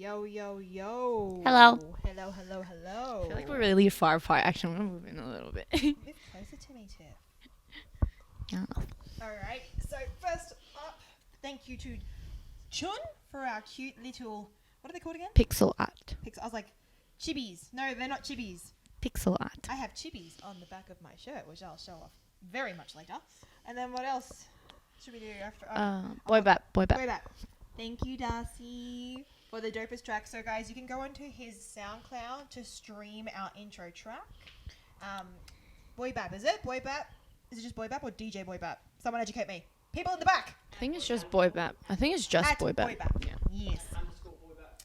Yo, yo, yo. Hello. Hello, hello, hello. I feel like we're really far apart. Actually, I'm going to move in a little bit. Move closer to me, Tiff. Yeah. Alright, so first up, thank you to Chun for our cute little, what are they called again? Pixel art. I was like, chibis. No, they're not chibis. Pixel art. I have chibis on the back of my shirt, which I'll show off very much later. And then what else should we do after? Boy Bap. Way back. Thank you, Darcy, for the dopest track. So, guys, you can go onto his SoundCloud to stream our intro track. Boy Bap, is it? Boy Bap? Is it just Boy Bap or DJ Boy Bap? Someone educate me. People in the back. I think it's just Boy Bap. I think it's just At Boy Bap. Yeah. Yes.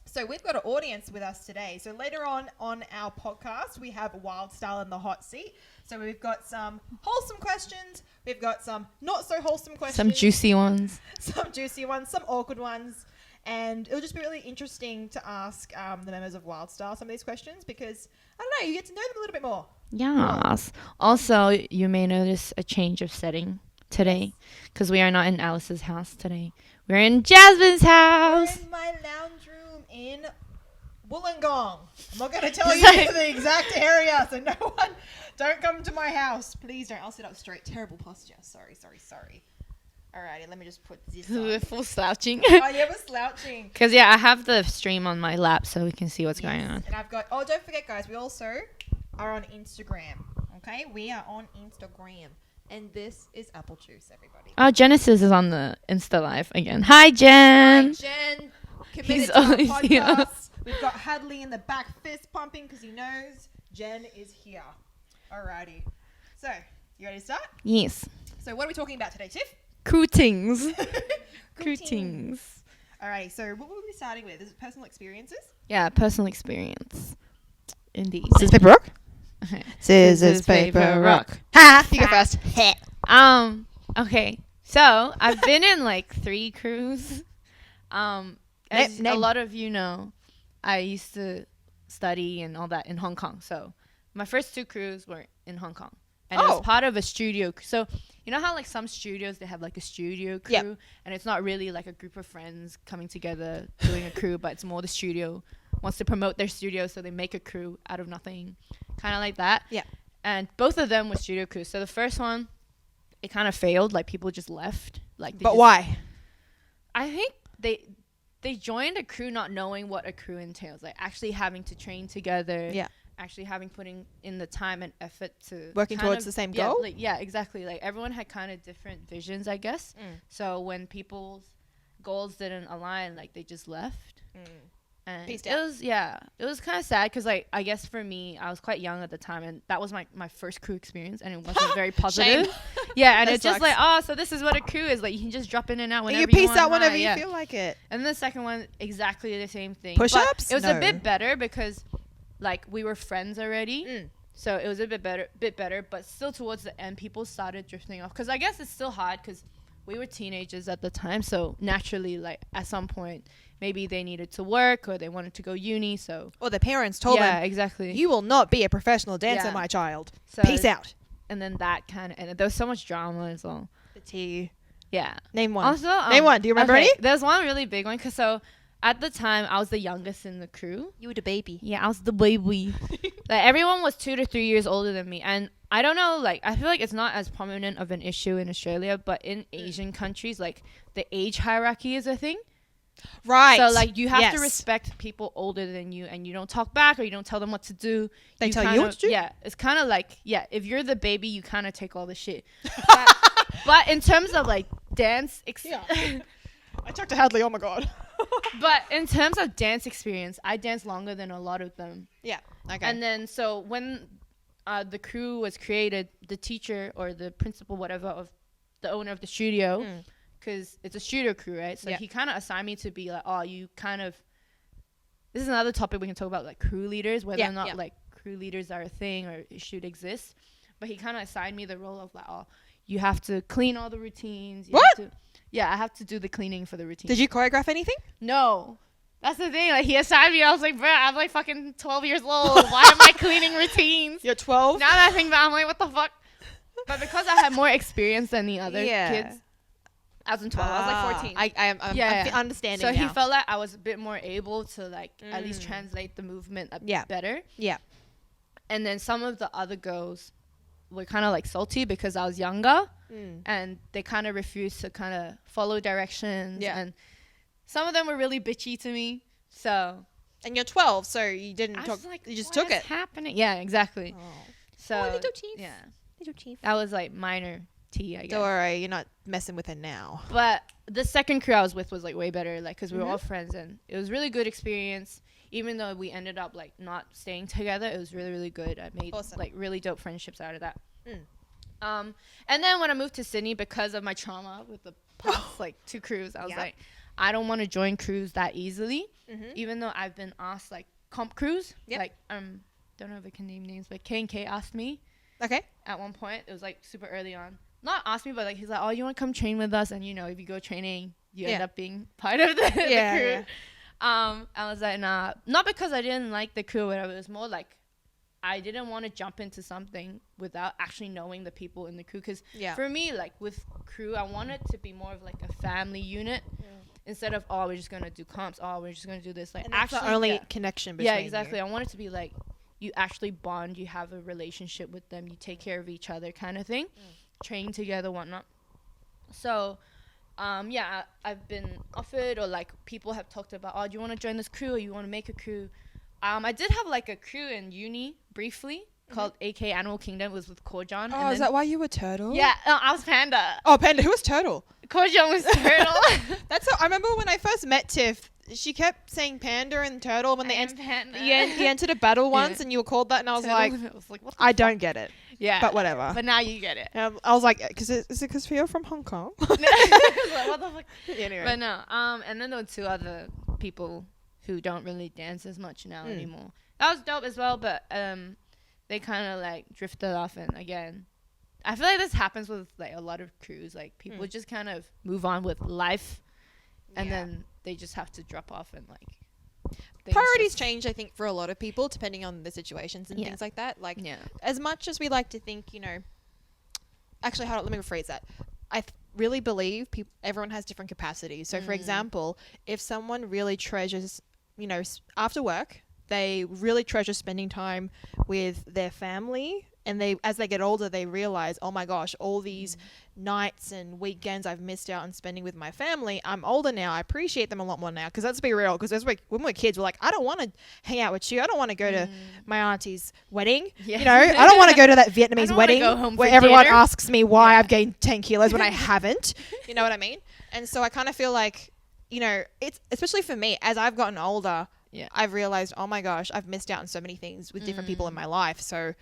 So we've got an audience with us today. So later on our podcast, we have Wild Style in the hot seat. So we've got some wholesome questions. We've got some not so wholesome questions. Some juicy ones. Some juicy ones, some awkward ones. And it'll just be really interesting to ask the members of Wild Style some of these questions because, I don't know, you get to know them a little bit more. Yes. Also, you may notice a change of setting today because we are not in Alice's house today. We're in Jasmine's house. We're in my lounge room in Wollongong. I'm not going to tell you the exact area, so no one, don't come to my house. Please don't. I'll sit up straight. Terrible posture. Sorry. Alrighty, let me just put this We're on. full slouching. Oh, yeah, we're slouching. Because, yeah, I have the stream on my lap so we can see what's going on. And I've got, oh, don't forget, guys, we also are on Instagram. Okay? We are on Instagram. And this is Apple Juice, everybody. Oh, Genesis is on the Insta Live again. Hi, Jen. Hi, Jen. Committed He's to our always here. podcast. We've got Hadley in the back fist pumping because he knows Jen is here. Alrighty. So, you ready to start? Yes. So, what are we talking about today, Tiff? Cootings. Cool Cootings. teams. Alrighty, so what will we be starting with? Is it personal experiences? Yeah, personal experience. Indeed. Scissors, paper, rock. Okay. Scissors, paper, rock. Ha! You go first. Okay. So I've been in like 3 crews. As a lot of you know, I used to study and all that in Hong Kong. So my first 2 crews were in Hong Kong. And it was part of a studio. So you know how like some studios, they have like a studio crew? Yep. And it's not really like a group of friends coming together doing a crew, but it's more the studio wants to promote their studio. So they make a crew out of nothing. Kind of like that. Yeah. And both of them were studio crews. So the first one, it kind of failed. Like people just left. But why? I think they joined a crew not knowing what a crew entails. Like actually having to train together. Yeah. Actually putting in the time and effort to Working towards the same goal? Yeah, exactly. Like everyone had kind of different visions, I guess. So when people's goals didn't align, like they just left. And Peaced it out. was kind of sad because like I guess for me, I was quite young at the time and that was my first crew experience and it wasn't very positive. Yeah, and That it's just sucks. like, oh, so this is what a crew is. Like you can just drop in and out whenever You you peace want. out whenever Yeah. you feel like it. And the second one, exactly the same thing. Push-ups? But it was No. a bit better because like we were friends already. So it was a bit better, but still towards the end, people started drifting off. Because I guess it's still hard because we were teenagers at the time. So naturally, like at some point, maybe they needed to work or they wanted to go uni. So Or the parents told yeah, them, exactly. you will not be a professional dancer, Yeah. my child. So, Peace out. And then that kind of, and there was so much drama as well. The tea. Yeah. Name one. Also, Name one. Do you remember any? There's one really big one because so at the time I was the youngest in the crew. You were the baby. Yeah, I was the baby. Like everyone was 2 to 3 years older than me, and I don't know. Like I feel like it's not as prominent of an issue in Australia, but in Asian countries, like the age hierarchy is a thing. Right. So like you have to Yes. respect people older than you, and you don't talk back or you don't tell them what to do. They tell you kind what to do? Yeah, it's kind of like if you're the baby, you kind of take all the shit. But in terms of like dance, I talked to Hadley. Oh my god. but in terms of dance experience, I danced longer than a lot of them. Yeah. Okay. And then so when the crew was created, the teacher or the principal, whatever, of the owner of the studio, because it's a studio crew, right? So he kind of assigned me to be like, oh, you kind of. This is another topic we can talk about, like crew leaders, whether or not like crew leaders are a thing or should exist. But he kind of assigned me the role of like, oh, you have to clean all the routines. You have to, I have to do the cleaning for the routine. Did you choreograph anything? No. That's the thing. Like, he assigned me. I was like, bro, I'm like fucking 12 years old. Why am I cleaning routines? You're 12? Now that I think about it, I'm like, what the fuck? But because I had more experience than the other kids, I was in 12. I was like 14. I'm understanding So now. he felt like I was a bit more able to like at least translate the movement a bit better. Yeah. And then some of the other girls were kind of like salty because I was younger, and they kind of refused to kind of follow directions. Yeah. And some of them were really bitchy to me. So. And you're 12, so you didn't talk. Like, you just took it. What's happening? Yeah, exactly. Oh. So. Oh, little chief. Yeah. Little chief. That was like minor tea, I guess. Don't worry, you're not messing with it now. But the second crew I was with was like way better, like because we were all friends, and it was really good experience. Even though we ended up like not staying together, it was really, really good. I made like really dope friendships out of that. And then when I moved to Sydney, because of my trauma with the past like 2 crews, I was like, I don't want to join crews that easily. Even though I've been asked like comp crews, like don't know if I can name names, but K&K asked me. Okay. At one point, it was like super early on. Not asked me, but like he's like, oh, you want to come train with us? And you know, if you go training, you end up being part of the crew. Yeah. I was like, nah, not because I didn't like the crew or whatever. It was more like I didn't want to jump into something without actually knowing the people in the crew. Because for me, like with crew, I wanted to be more of like a family unit instead of, oh, we're just going to do comps. Oh, we're just going to do this. Like, and that's actually, the only connection between you. Exactly. I want it to be like you actually bond. You have a relationship with them. You take care of each other kind of thing. Train together, whatnot. So... I've been offered, or like people have talked about, oh, do you want to join this crew or you want to make a crew? I did have like a crew in uni briefly called AK Animal Kingdom. It was with Kojan. Oh, is that why you were Turtle? Yeah, I was Panda. Oh, Panda. Who was Turtle? Kojan was Turtle. I remember when I first met Tiff, she kept saying Panda and Turtle when they you entered a battle once and you were called that, and I was like, what I don't get it. Yeah. But whatever. But now you get it. I was like, is it because you're from Hong Kong? Like, what the fuck? Anyway. But no. And then there were 2 other people who don't really dance as much now anymore. That was dope as well, but they kind of like drifted off, and again, I feel like this happens with like a lot of crews. Like people just kind of move on with life, and then they just have to drop off and like. Priorities change, I think, for a lot of people, depending on the situations and things like that. Like, as much as we like to think, you know... Actually, hold on, let me rephrase that. I really believe everyone has different capacities. So, for example, if someone really treasures, you know, after work, they really treasure spending time with their family, and as they get older, they realize, oh my gosh, all these nights and weekends I've missed out on spending with my family. I'm older now. I appreciate them a lot more now. Because let's be real. Because when we're kids, we're like, I don't want to hang out with you. I don't want to go to my auntie's wedding. Yeah. You know, I don't want to go to that Vietnamese wedding where everyone asks me why I've gained 10 kilos when I haven't. You know what I mean? And so I kind of feel like, you know, it's especially for me, as I've gotten older, I've realized, oh my gosh, I've missed out on so many things with different people in my life. So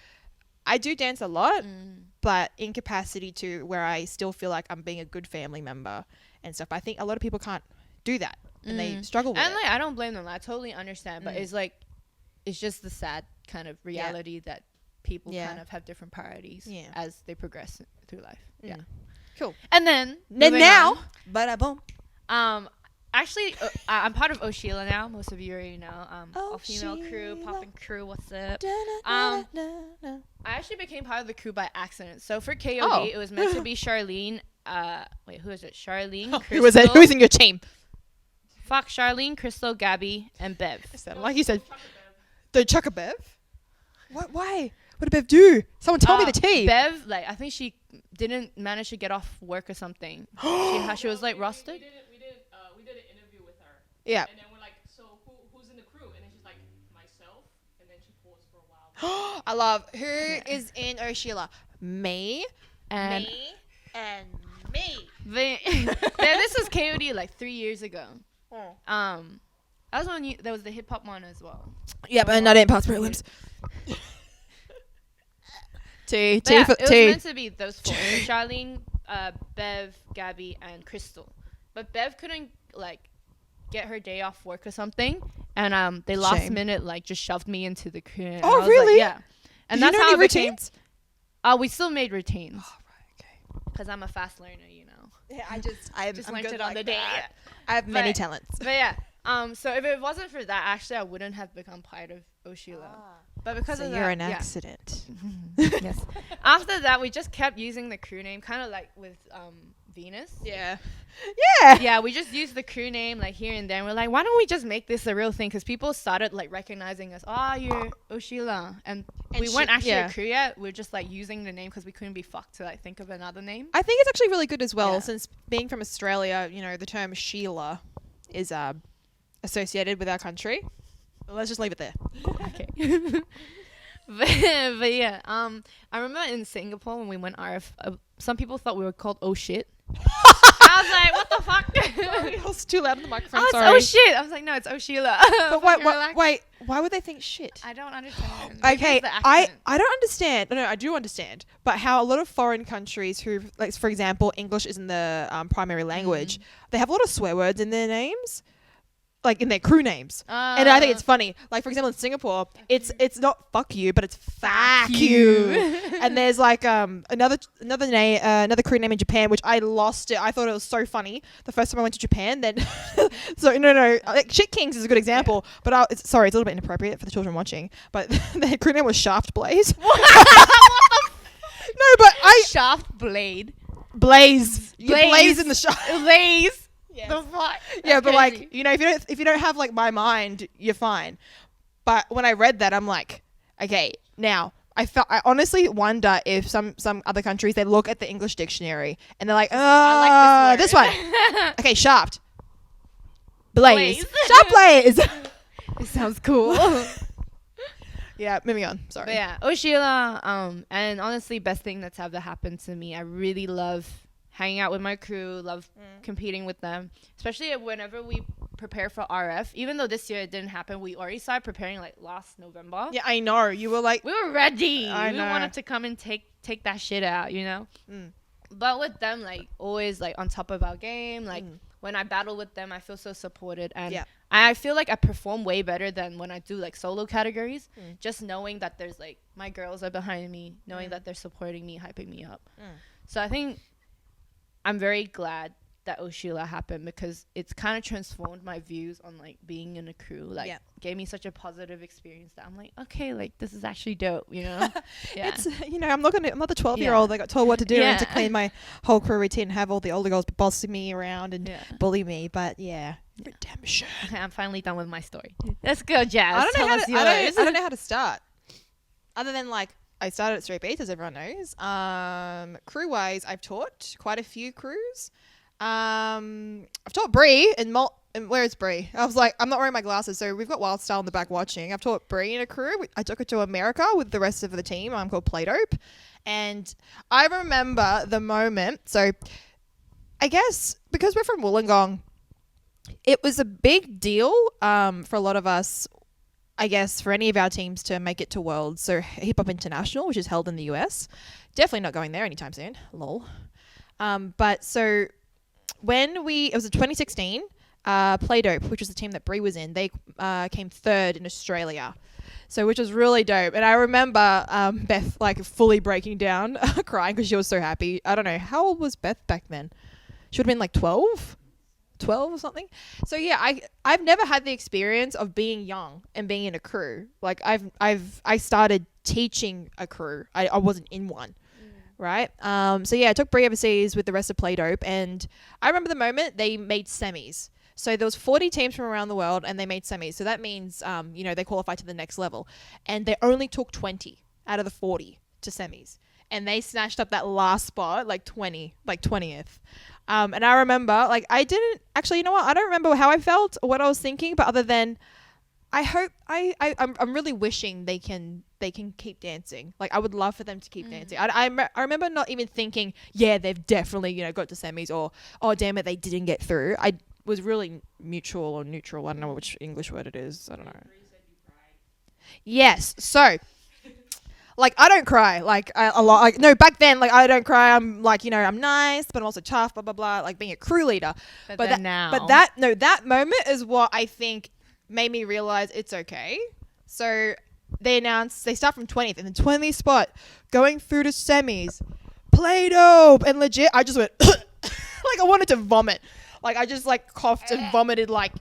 I do dance a lot, but in capacity to where I still feel like I'm being a good family member and stuff. I think a lot of people can't do that, and they struggle with it. And like, I don't blame them. I totally understand, but it's like, it's just the sad kind of reality that people kind of have different priorities as they progress through life. Yeah. Cool. And then now, bada boom. Actually, I'm part of Oshila now. Most of you already know. All female crew, poppin' crew. What's up? I actually became part of the crew by accident. So for KOD, it was meant to be Charlene. Wait, who is it? Charlene. Crystal. Who was it? Who's in your team? Fuck, Charlene, Crystal, Gabby, and Bev. Like you said, the Chucka Bev. What? Why? What did Bev do? Someone tell me the tea. Bev, like I think she didn't manage to get off work or something. she was like rusted. We did an interview with her. Yeah. And then we're like, so who's in the crew? And then she's like, myself. And then she paused for a while. I love who is in Oshila. Me and me. This was KOD like 3 years ago. That was when there was the hip hop one as well. Yeah, but I didn't pass prelims. It was meant to be those 4: Charlene, Bev, Gabby, and Crystal. But Bev couldn't like get her day off work or something, and they last minute like just shoved me into the crew. Oh really? Like, yeah. And that's how it routines. We still made routines. Oh right, okay. Because I'm a fast learner, you know. Yeah, I just learned it on the day. Yeah. I have many talents. But yeah. So if it wasn't for that, actually, I wouldn't have become part of Oshila. But because of that, you're an accident. Yes. After that, we just kept using the crew name, kind of like with Venus. Yeah. Yeah, we just used the crew name like here and there. And we're like, why don't we just make this a real thing? Because people started like recognizing us. Oh, you're Oshila, and we weren't actually a crew yet. We're just like using the name because we couldn't be fucked to like think of another name. I think it's actually really good as well, since being from Australia, you know, the term Sheila is associated with our country. Let's just leave it there. Okay. but yeah, I remember in Singapore when we went RF, some people thought we were called Oh Shit. I was like, what the fuck? Sorry, I was too loud in the microphone. Oh, sorry. it's Oh Shit. I was like, no, it's Oh Sheila. But wait, why would they think shit? I don't understand. Okay, I don't understand. No, I do understand. But how a lot of foreign countries who, like, for example, English isn't the primary language, they have a lot of swear words in their names. Like in their crew names, and I think it's funny. Like for example, in Singapore, it's not fuck you, but it's fuck you. And there's like another crew name in Japan, which I lost it. I thought it was so funny the first time I went to Japan. Then, so no, like, Shit Kings is a good example. Yeah. But sorry, it's a little bit inappropriate for the children watching. But their crew name was Shaft Blaze. What? No, but Shaft Blade. Blaze. You blaze in the shaft. Blaze. Yes. The fuck? Yeah, but crazy. like, you know, if you don't have like my mind, you're fine. But when I read that, I'm like, okay, now I honestly wonder if some other countries, they look at the English dictionary and they're like, I like this one. Okay, Shaft. Blaze. Shaft Blaze. It sounds cool. Yeah, moving on. Sorry. But yeah, Oshila, and honestly, best thing that's ever happened to me. I really love hanging out with my crew, love competing with them, especially whenever we prepare for RF. Even though this year it didn't happen, we already started preparing like last November. Yeah, I know. You were like, we were ready. I know. We wanted to come and take that shit out, you know. But with them, like always like on top of our game, like when I battle with them, I feel so supported, and I feel like I perform way better than when I do like solo categories. Just knowing that there's like my girls are behind me, knowing that they're supporting me, hyping me up. So I think I'm very glad that Oshila happened, because it's kind of transformed my views on like being in a crew. Like gave me such a positive experience that I'm like, okay, like this is actually dope, you know. It's, you know, I'm not the 12-year-old that got told what to do and to clean my whole crew routine and have all the older girls bossing me around and bully me. But redemption. Okay, I'm finally done with my story. Let's go, Jazz. I don't know how to start, other than like, I started at Straight Beats, as everyone knows. Crew wise, I've taught quite a few crews. I've taught Bree and where is Bree? I was like, I'm not wearing my glasses, so we've got Wild Style in the back watching. I've taught Bree in a crew. I took her to America with the rest of the team. I'm called Play Dope, and I remember the moment. So I guess because we're from Wollongong, it was a big deal for a lot of us. I guess for any of our teams to make it to Worlds, so Hip Hop International, which is held in the US. Definitely not going there anytime soon. Lol. But so when it was in 2016, Play Dope, which was the team that Bree was in, they came third in Australia. So which was really dope. And I remember Beth like fully breaking down, crying because she was so happy. I don't know, how old was Beth back then? She would have been like 12 or something. So yeah, I've never had the experience of being young and being in a crew. Like I started teaching a crew. I wasn't in one. Right. So yeah, I took Bree overseas with the rest of Play Dope, and I remember the moment they made semis. So there was 40 teams from around the world, and they made semis. So that means you know, they qualified to the next level, and they only took 20 out of the 40 to semis, and they snatched up that last spot, like 20th. And I remember, like, I didn't actually, you know what? I don't remember how I felt or what I was thinking, but other than I hope I'm really wishing they can keep dancing. Like, I would love for them to keep dancing. I remember not even thinking, yeah, they've definitely, you know, got to semis, or, oh, damn it, they didn't get through. I was really mutual or neutral. I don't know which English word it is. I don't know. Yes. So, like, I don't cry, like, a lot. Like, no, back then, like, I don't cry. I'm, like, you know, I'm nice, but I'm also tough, blah, blah, blah, like, being a crew leader. But that moment is what I think made me realize it's okay. So they announced they start from 20th, and the 20th spot going through to semis, Play Dope, and legit I just went like I wanted to vomit. Like I just like coughed and vomited like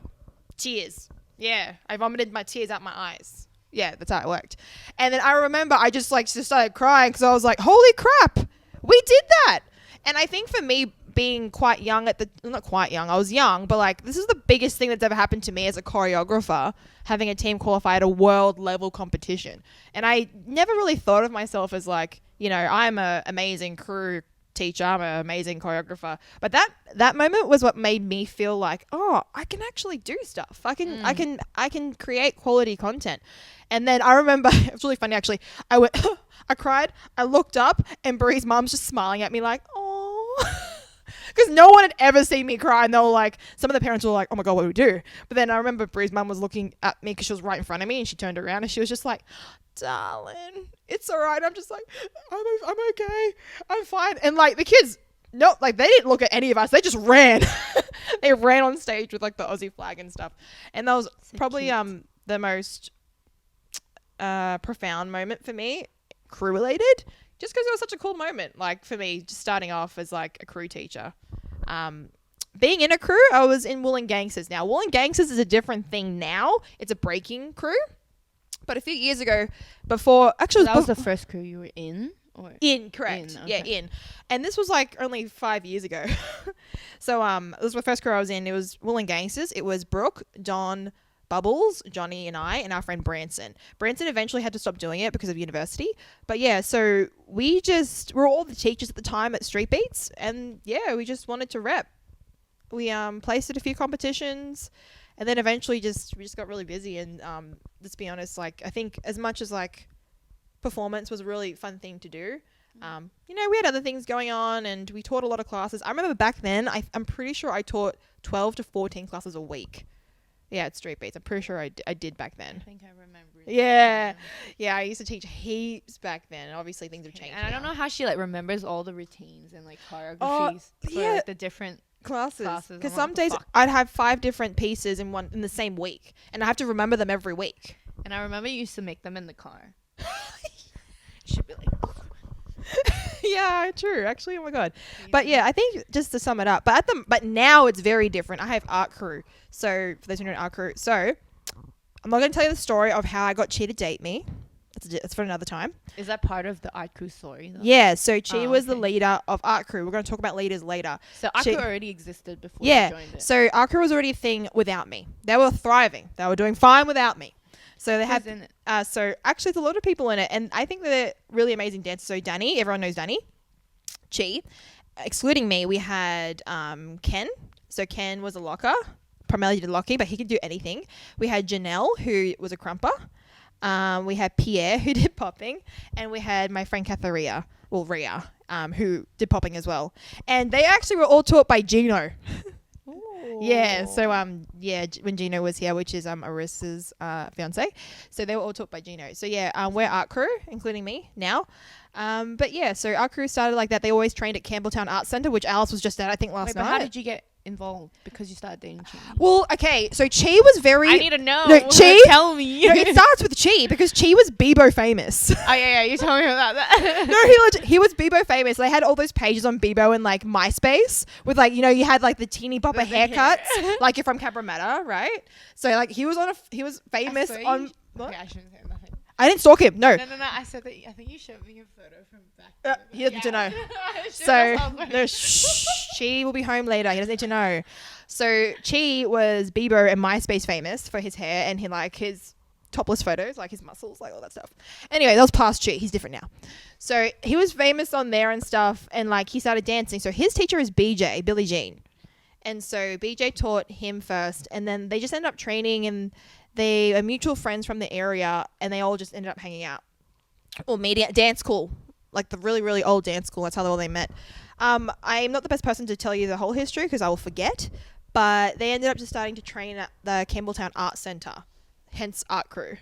tears. Yeah, I vomited my tears out my eyes. Yeah, that's how it worked. And then I remember I just started crying because I was like, holy crap, we did that. And I think for me being quite young not quite young, I was young, but like this is the biggest thing that's ever happened to me as a choreographer, having a team qualify at a world level competition. And I never really thought of myself as like, you know, I'm an amazing crew teacher, I'm an amazing choreographer. But that moment was what made me feel like, oh, I can actually do stuff. I can create quality content. And then I remember, it's really funny actually, I went, I cried, I looked up, and Bree's mom's just smiling at me like, oh, because no one had ever seen me cry, and they were like, some of the parents were like, oh my God, what do we do? But then I remember Bree's mom was looking at me because she was right in front of me, and she turned around and she was just like, darling, it's all right. I'm just like, I'm okay, I'm fine. And like the kids, no, like they didn't look at any of us, they just ran. They ran on stage with like the Aussie flag and stuff. And that was so probably cute. The most profound moment for me, crew related, just because it was such a cool moment, like for me, just starting off as like a crew teacher. Being in a crew, I was in Wool and Gangsters. Now Wool and Gangsters is a different thing now, it's a breaking crew, but a few years ago, before actually that was the first crew you were in, or correct in, okay. Yeah, in. And this was like only 5 years ago. So this was my first crew I was in. It was Wool and Gangsters. It was Brooke, Don, Bubbles, Johnny, and our friend Branson. Branson eventually had to stop doing it because of university. But yeah, so we were all the teachers at the time at Street Beats, and yeah, we just wanted to rep. We placed at a few competitions, and then eventually we just got really busy. And let's be honest, like I think as much as like performance was a really fun thing to do, you know, we had other things going on, and we taught a lot of classes. I remember back then, I'm pretty sure I taught 12 to 14 classes a week. Yeah, it's Street Beats. I'm pretty sure I did back then. I think I remember. Yeah, I used to teach heaps back then. Obviously, things have changed. And I don't know how she like remembers all the routines and like choreographies for like, the different classes. Because some days I'd have 5 different pieces in the same week, and I have to remember them every week. And I remember you used to make them in the car. She'd be like. Yeah, true. Actually, oh my God. But yeah, I think just to sum it up, but now it's very different. I have art crew. So for those who know art crew, so I'm not going to tell you the story of how I got Chi to date me. That's for another time. Is that part of the art crew story though? Yeah. So Chi was the leader of art crew. We're going to talk about leaders later. So art crew already existed before you joined it. So art crew was already a thing without me. They were thriving. They were doing fine without me. So they Who's in it? So actually there's a lot of people in it, and I think they're really amazing dancers. So Danny, everyone knows Danny. Chi, excluding me, we had Ken. So Ken was a locker, primarily did locking, but he could do anything. We had Janelle, who was a crumper. We had Pierre, who did popping, and we had my friend Ria, who did popping as well. And they actually were all taught by Gino. Yeah, so when Gino was here, which is Arissa's fiance, so they were all taught by Gino. So yeah, we're art crew, including me now. But yeah, so art crew started like that. They always trained at Campbelltown Arts Centre, which Alice was just at, I think, last night. But how did you get involved? Because you started dating Chi. Well, okay, so Chi was very. I need to know. No, Chi. Tell me. No, it starts with Chi because Chi was Bebo famous. Oh yeah, you told me about that. No, he was Bebo famous. They had all those pages on Bebo and like MySpace with like, you know, you had like the teeny bopper haircuts, like you're from Cabramatta, right? So like he was famous on. What? Okay, I shouldn't say nothing. I didn't stalk him. No. No. I said that. I think you showed me a photo from back. He doesn't need to know. So no, Chi will be home later. He doesn't need to know. So Chi was Bebo and MySpace famous for his hair and his topless photos, like his muscles, like all that stuff. Anyway, that was past Chi. He's different now. So he was famous on there and stuff, and like he started dancing. So his teacher is BJ, Billie Jean. And so BJ taught him first, and then they just ended up training, and they are mutual friends from the area, and they all just ended up hanging out. Or media dance school, like the really, really old dance school. That's how they met. I'm not the best person to tell you the whole history because I will forget. But they ended up just starting to train at the Campbelltown Arts Centre, hence art crew.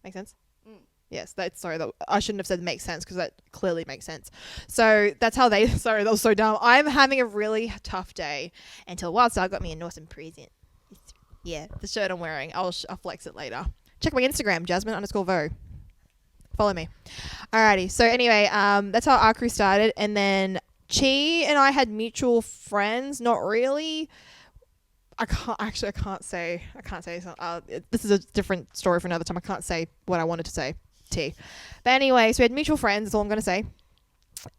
Make sense? Yes, I shouldn't have said makes sense because that clearly makes sense. So that's how sorry, that was so dumb. I'm having a really tough day until Wildstar got me a awesome present. Yeah, the shirt I'm wearing. I'll flex it later. Check my Instagram, Jasmine_Vo. Follow me. Alrighty. So anyway, that's how our crew started, and then Chi and I had mutual friends. Not really. I can't say. This is a different story for another time. I can't say what I wanted to say. But anyway, so we had mutual friends. That's all I'm going to say.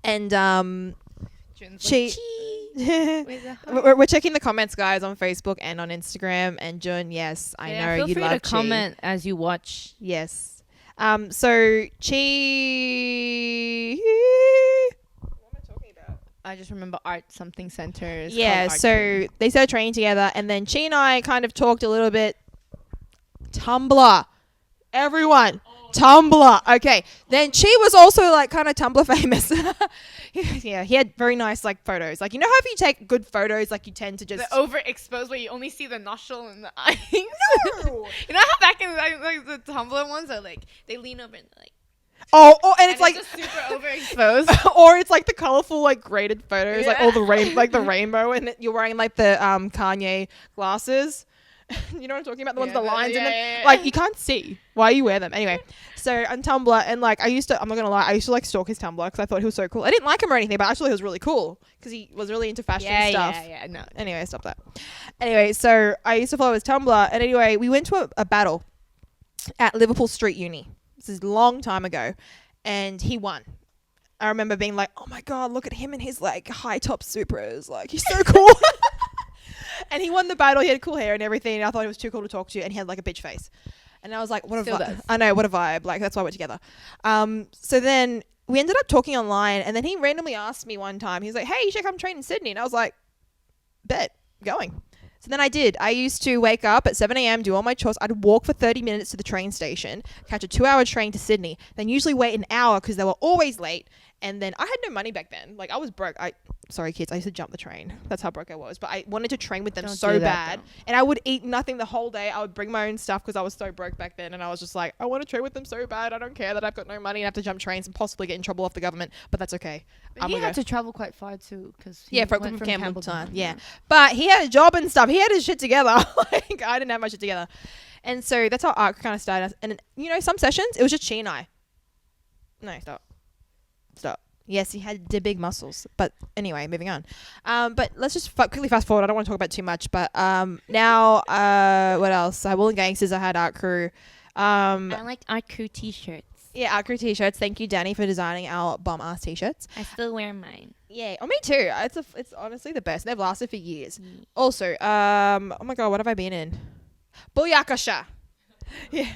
And Chi. With a heart. We're checking the comments, guys, on Facebook and on Instagram. And Jun, yes, I know feel you free love to Chi. comment as you watch. Yes. So Chi. What am I talking about? I just remember art something centers. Yeah. So they started training together, and then Chi and I kind of talked a little bit. Tumblr, everyone. Tumblr. Okay. Then Chi was also like kind of Tumblr famous. Yeah, he had very nice like photos. Like, you know how if you take good photos, like you tend to just the overexposed where you only see the nostril and the eyes. No. You know how back in like the Tumblr ones are like they lean over and like oh, and it's like just super overexposed. or it's like the colorful like graded photos, like all the the rainbow, and you're wearing like the Kanye glasses. You know what I'm talking about? The ones with the lines in them. Like, you can't see why you wear them. Anyway, so on Tumblr, and like I'm not gonna lie, I used to like stalk his Tumblr because I thought he was so cool. I didn't like him or anything, but actually he was really cool because he was really into fashion stuff. Yeah, no. Anyway, stop that. Anyway, so I used to follow his Tumblr, and anyway, we went to a battle at Liverpool Street Uni. This is a long time ago, and he won. I remember being like, oh my god, look at him in his like high top Supras, like he's so cool. And he won the battle. He had cool hair and everything. And I thought he was too cool to talk to, and he had like a bitch face. And I was like, what a vibe. I know, what a vibe. Like, that's why we're together. So then we ended up talking online, and then he randomly asked me one time, he's like, hey, you should come train in Sydney. And I was like, bet, going. So then I did. I used to wake up at 7 a.m., do all my chores. I'd walk for 30 minutes to the train station, catch a 2-hour train to Sydney, then usually wait an hour because they were always late. And then I had no money back then. Like, I was broke. Sorry, kids. I used to jump the train. That's how broke I was. But I wanted to train with them so bad. And I would eat nothing the whole day. I would bring my own stuff because I was so broke back then. And I was just like, I want to train with them so bad. I don't care that I've got no money and have to jump trains and possibly get in trouble off the government. But that's okay. But he had to travel quite far too. From Campbelltown. Yeah. But he had a job and stuff. He had his shit together. Like, I didn't have my shit together. And so that's how art kind of started. And, you know, some sessions, it was just Chi and I. No, stop. Yes, he had the big muscles. But anyway, moving on. But let's just quickly fast forward. I don't want to talk about too much. But now, what else? I Will and Gangsters. I had Art Crew. I liked Art Crew t-shirts. Yeah, Art Crew t-shirts. Thank you, Danny, for designing our bomb-ass t-shirts. I still wear mine. Yeah. Oh, me too. It's honestly the best. They've lasted for years. Also, oh my God, what have I been in? Booyakasha. Yeah.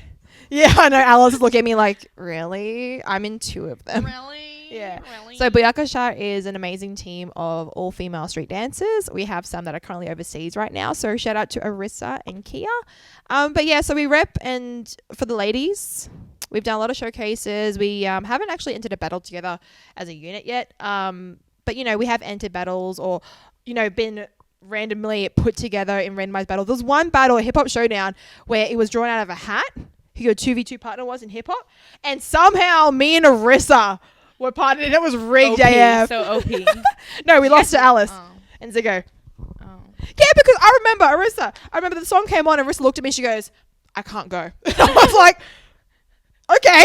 Yeah, I know. Alice is looking at me like, really? I'm in 2 of them. Really? Yeah. Really? So Booyakasha is an amazing team of all female street dancers. We have some that are currently overseas right now. So shout out to Arissa and Kia. But yeah, so we rep, and for the ladies, we've done a lot of showcases. We haven't actually entered a battle together as a unit yet. But you know, we have entered battles or, you know, been randomly put together in randomized battle. There was one battle, a hip hop showdown, where it was drawn out of a hat who your 2v2 partner was in hip hop. And somehow me and Arissa were partnered, and it was rigged AF. So OP. No, we lost to Alice and Ziggo. Oh. Yeah, because I remember the song came on and Arissa looked at me and she goes, I can't go. I was like, okay,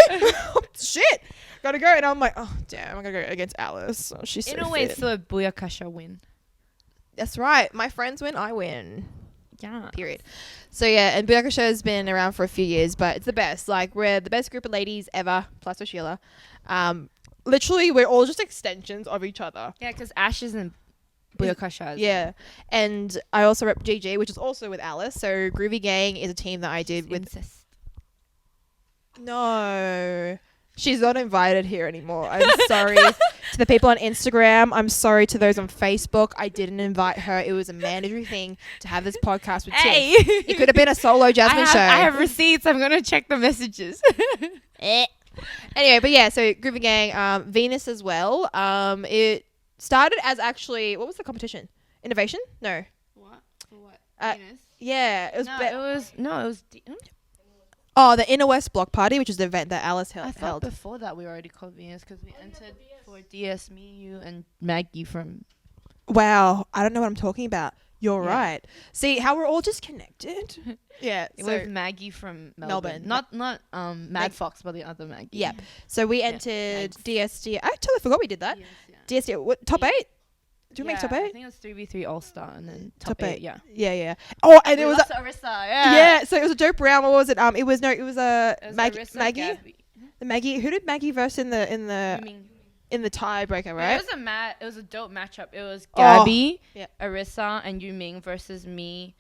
shit, gotta go. And I'm like, oh, damn, I'm gonna go against Alice. Oh, she's so in a way, fit. it's still a Booyakasha win. That's right. My friends win, I win. Yeah. Period. So yeah, and Booyakasha has been around for a few years, but it's the best. Like, we're the best group of ladies ever, plus Sheila. Literally, we're all just extensions of each other. Yeah, because Ash is in Booyakasha. Yeah. And I also rep GG, which is also with Alice. So Groovy Gang is a team that I did with... Incest. No. She's not invited here anymore. I'm sorry to the people on Instagram. I'm sorry to those on Facebook. I didn't invite her. It was a mandatory thing to have this podcast with Hey. Tiff. It could have been a solo Jasmine show. I have receipts. I'm going to check the messages. Anyway, but yeah, so Groovy Gang, Venus as well. It started as actually, what was the competition? Innovation? No. What? For what? Venus? Yeah. It was it was Oh, the Inner West Block Party, which is the event that Alice held. I thought before that we were already called Venus because we entered for DS, me, you, and Maggie from... Wow. I don't know what I'm talking about. You're right. See how we're all just connected? Yeah. With Maggie from Melbourne. Not Mad Fox, but the other Maggie. Yep. So we entered DSD. I totally forgot we did that. Yes, DSD. What, top 8? Did we make top 8? I think it was 3v3 All-Star and then top 8. Yeah. Yeah. Oh, and it was Arissa. Yeah. Yeah. So it was a dope round. What was it? It was Maggie. Arissa, Maggie. Gabby. The Maggie. Who did Maggie verse in the? You mean in the tiebreaker, But right? it was a dope matchup. It was Oh, Gabby, yeah. Arissa, and Yuming versus me,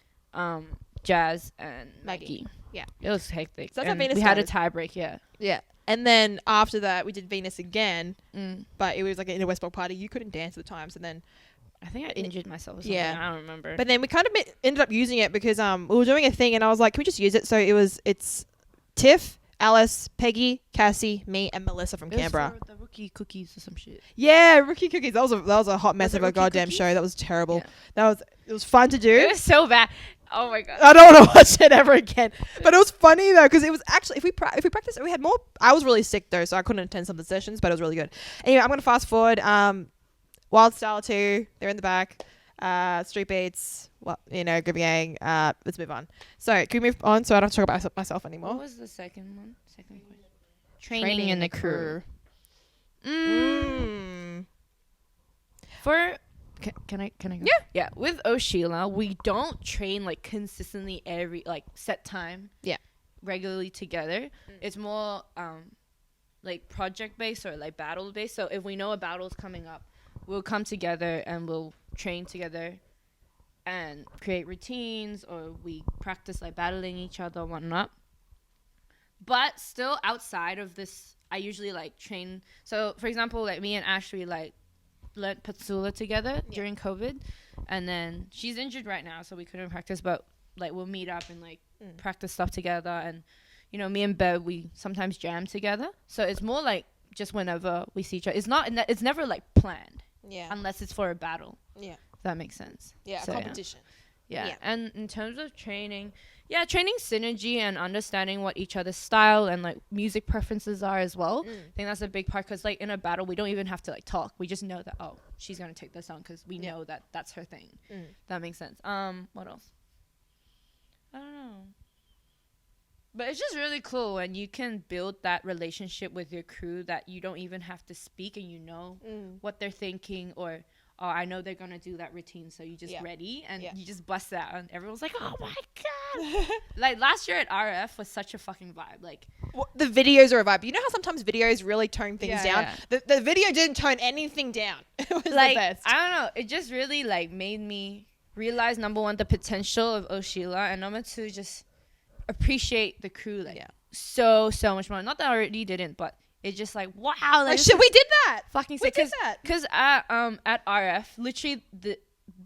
Jazz, and Maggie. Yeah. It was hectic. So that's how And Venus we had a started. tiebreak, yeah. Yeah. And then after that, we did Venus again, Mm. but it was like in a West Block party. You couldn't dance at the time, so then. I think I injured myself or something. Yeah. I don't remember. But then we kind of ended up using it because we were doing a thing, and I was like, can we just use it? So it's Tiff, Alice, Peggy, Cassie, me, and Melissa from It was Canberra. for the rookie cookies or some shit. Yeah, Rookie Cookies. That was a hot mess it of a Rookie goddamn Cookies? show. That was terrible. Yeah. It was fun to do. It was so bad. Oh my god. I don't want to watch it ever again. But it was funny though, because it was actually if we practiced, we had more. I was really sick though, so I couldn't attend some of the sessions, but it was really good. Anyway, I'm gonna fast forward. Wild Style 2, they're in the back. Street Beats, Good Gang. Let's move on. So can we move on so I don't talk about myself anymore? What was the second one? Second question. Training in the crew. For can I go? Yeah, with Oshila, we don't train like consistently every like set time. Yeah. Regularly together. It's more like project based or like battle based. So if we know a battle is coming up, we'll come together and we'll train together and create routines, or we practice like battling each other and whatnot. But still outside of this, I usually like train. So for example, like me and Ashley like learned Patsula together during COVID, and then she's injured right now, so we couldn't practice, but like we'll meet up and like practice stuff together. And me and Bev, we sometimes jam together, so it's more like just whenever we see each other. It's never like planned, unless it's for a battle, if that makes sense. A competition. Yeah. And in terms of training synergy and understanding what each other's style and like music preferences are as well. I think that's a big part, because like in a battle we don't even have to like talk. We just know that she's gonna take this on because we know that that's her thing. That makes sense. What else? I don't know. But it's just really cool when you can build that relationship with your crew that you don't even have to speak, and what they're thinking, or I know they're gonna do that routine, so you just ready and you just bust out, and everyone's like, oh my god. Like last year at RF was such a fucking vibe. Like the videos are a vibe. You know how sometimes videos really tone things down? Yeah. The video didn't tone anything down. It was like, the best. I don't know, it just really like made me realize, number one, the potential of Oshila, and number two, just appreciate the crew like so much more. Not that I already didn't, but it's just like, wow, like shit, we did that. Fucking We sick. did that. Because at RF, literally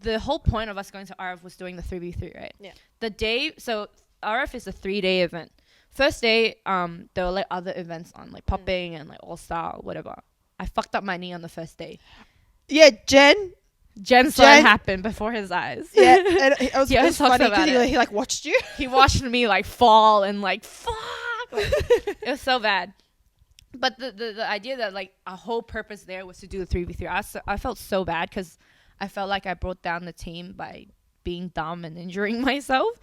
the whole point of us going to RF was doing the 3v3, right? Yeah. The day, so RF is a 3-day event. First day, there were like other events on, like popping and like all star, whatever. I fucked up my knee on the first day. Yeah, Jen saw it happen before his eyes. Yeah, and it was, He always talks funny about because it. he like watched you. He watched me like fall and like fuck. Like, it was so bad. But the idea that like a whole purpose there was to do the 3v3, I felt so bad because I felt like I brought down the team by being dumb and injuring myself.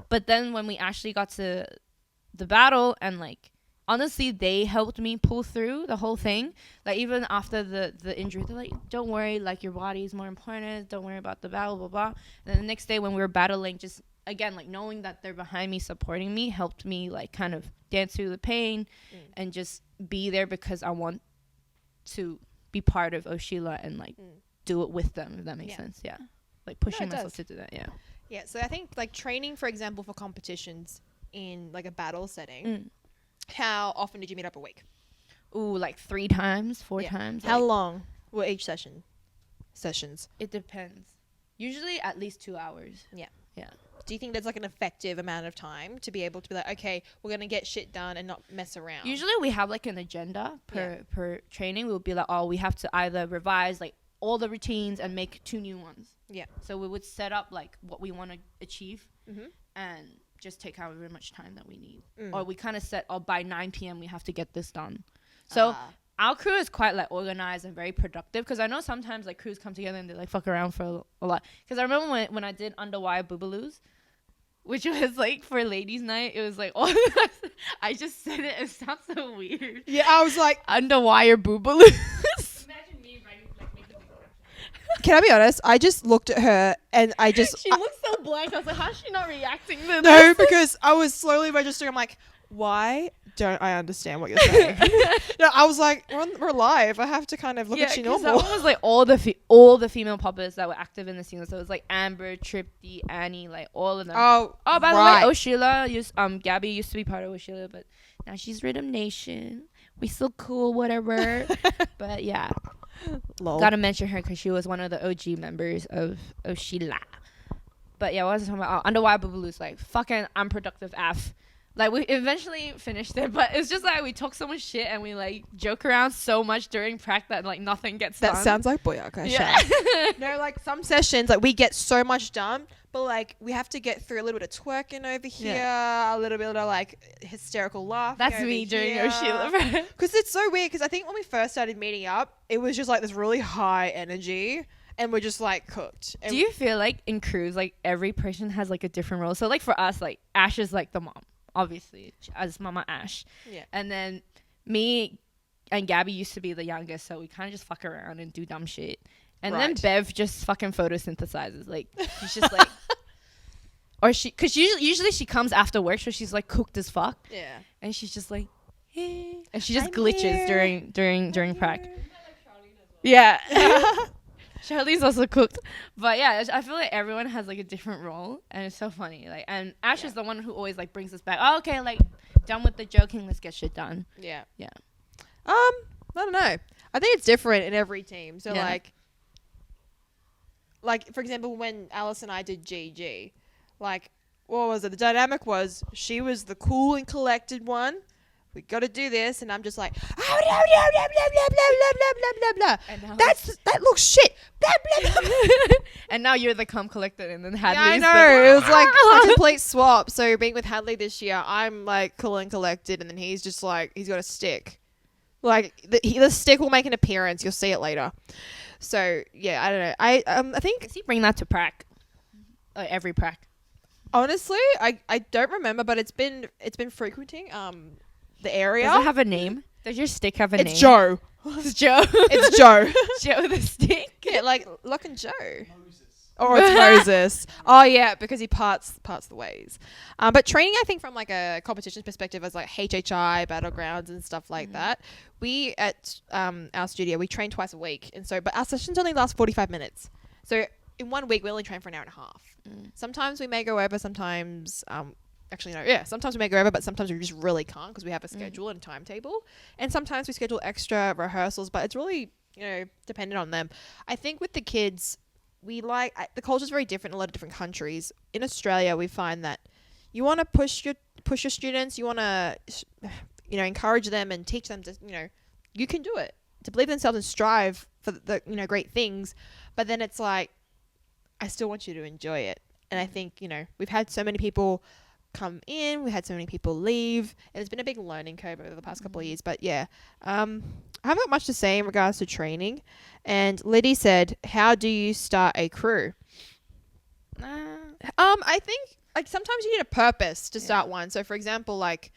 But then when we actually got to the battle, and like honestly they helped me pull through the whole thing. Like even after the injury, they're like, don't worry, like your body is more important, don't worry about the battle, blah blah. And then the next day when we were battling, just again like knowing that they're behind me supporting me helped me like kind of dance through the pain and just be there, because I want to be part of Oshila and like do it with them, if that makes sense. Like pushing myself to do that. So I think like training, for example, for competitions in like a battle setting, how often did you meet up a week? Ooh, like 3 times, 4 times. How like, long were each sessions? it depends. Usually at least 2 hours. Yeah. Yeah. Do you think there's like an effective amount of time to be able to be like, okay, we're going to get shit done and not mess around? Usually we have like an agenda per training. We'll be like, we have to either revise like all the routines and make 2 new ones. Yeah. So we would set up like what we want to achieve and just take however much time that we need. Or we kind of set, by 9 p.m. we have to get this done. So our crew is quite like organized and very productive, because I know sometimes like crews come together and they like fuck around for a lot. Because I remember when I did Underwire Boobaloos, which was like for ladies' night, it was like I just said it sounds so weird. Yeah, I was like, Underwire Boobaloos. Imagine me writing, like, making a caption. can I be honest? I just looked at her and She looks so blank. I was like, how's she not reacting to no, this? because I was slowly registering. I'm like, Why don't I understand what you're saying? No, I was like, we're live. I have to kind of look at you normal. That one was like all the female poppers that were active in the scene. So it was like Amber, Tripty, Annie, like all of them. Oh, by the right. way, Oshila Gabby used to be part of Oshila, but now she's Rhythm Nation. We still cool, whatever. But yeah, Lol. gotta mention her because she was one of the OG members of Oshila. But yeah, what was I talking about? Underwire Boobaloo's like fucking unproductive F. Like, we eventually finished it, but it's just like we talk so much shit and we like joke around so much during prac that like nothing gets done. That sounds like Boyaka. Yeah. No, like some sessions, like we get so much done, but like we have to get through a little bit of twerking over here, a little bit of like hysterical laughing. That's me during Oshila. Because it's so weird. Because I think when we first started meeting up, it was just like this really high energy. And we're just like cooked. And do you feel like in crews, like every person has like a different role? So like for us, like Ash is like the mom. Obviously, as Mama Ash. Yeah. And then me and Gabby used to be the youngest, so we kind of just fuck around and do dumb shit. And then Bev just fucking photosynthesizes. Like, she's just like... Or she... Because usually she comes after work, so she's like cooked as fuck. Yeah. And she's just like... Hey, and she just glitches during prac. Yeah. Charlie's also cooked. But yeah, I feel like everyone has like a different role and it's so funny. Like, and Ash is the one who always like brings us back. Oh, okay, like done with the joking, let's get shit done. Yeah. Yeah. I don't know. I think it's different in every team. So like for example, when Alice and I did GG, like what was it? The dynamic was she was the cool and collected one. We got to do this, and I'm just like, blah blah blah blah blah blah blah blah. That looks shit. Blah blah blah. And now you're the calm collected, and then Hadley. Yeah, I know. It was like a complete swap. So being with Hadley this year, I'm like cool and collected, and then he's just like he's got a stick. Like the stick will make an appearance. You'll see it later. So yeah, I don't know. I think does he bring that to prac? Every prac. Honestly, I don't remember, but it's been frequenting the area. Does it have a name? Does your stick have a name? It's Joe. It's Joe. It's Joe. Joe the stick. Yeah, like Lock and Joe. Or it's Moses. Oh yeah, because he parts the ways. But training, I think from like a competition perspective, as like HHI, battlegrounds and stuff like that, we at our studio we train twice a week, and so but our sessions only last 45 minutes. So in 1 week we only train for an hour and a half. Sometimes we may go over. Sometimes actually no, yeah. Sometimes we may go over, but sometimes we just really can't because we have a schedule and timetable. And sometimes we schedule extra rehearsals, but it's really dependent on them. I think with the kids, we like the culture is very different in a lot of different countries. In Australia, we find that you want to push your students. You want to encourage them and teach them to you can do it, to believe in themselves and strive for the great things. But then it's like I still want you to enjoy it. And I think we've had so many people come in, we had so many people leave, and it's been a big learning curve over the past couple of years. But yeah, I haven't got much to say in regards to training. And Liddy said, how do you start a crew? I think like sometimes you need a purpose to start one. So for example, like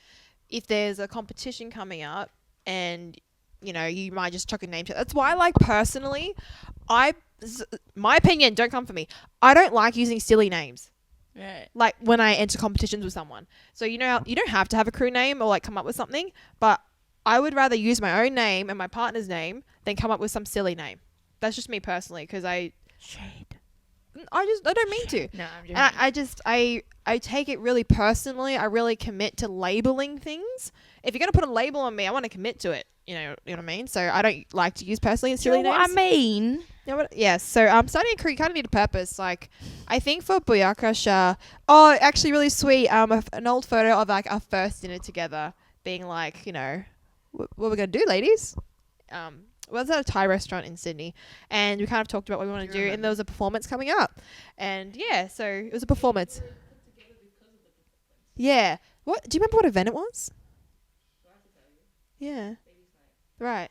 if there's a competition coming up and you might just chuck a name to it. That's why, like, personally, my opinion, don't come for me, I don't like using silly names. Right. Like when I enter competitions with someone. So you don't have to have a crew name or like come up with something, but I would rather use my own name and my partner's name than come up with some silly name. That's just me personally, because I don't mean to. No, I'm just I take it really personally. I really commit to labeling things. If you're gonna put a label on me, I want to commit to it. You know what I mean? So I don't like to use personally and silly names. What I mean? Yes. So starting a crew, you kind of need a purpose. Like I think for Buyakasha, actually really sweet. An old photo of like our first dinner together, being like, what we're gonna do, ladies. Was at a Thai restaurant in Sydney, and we kind of talked about what we want to do, and there was a performance coming up, and yeah, so it was a performance. Yeah. What? Do you remember what event it was? Yeah. Right.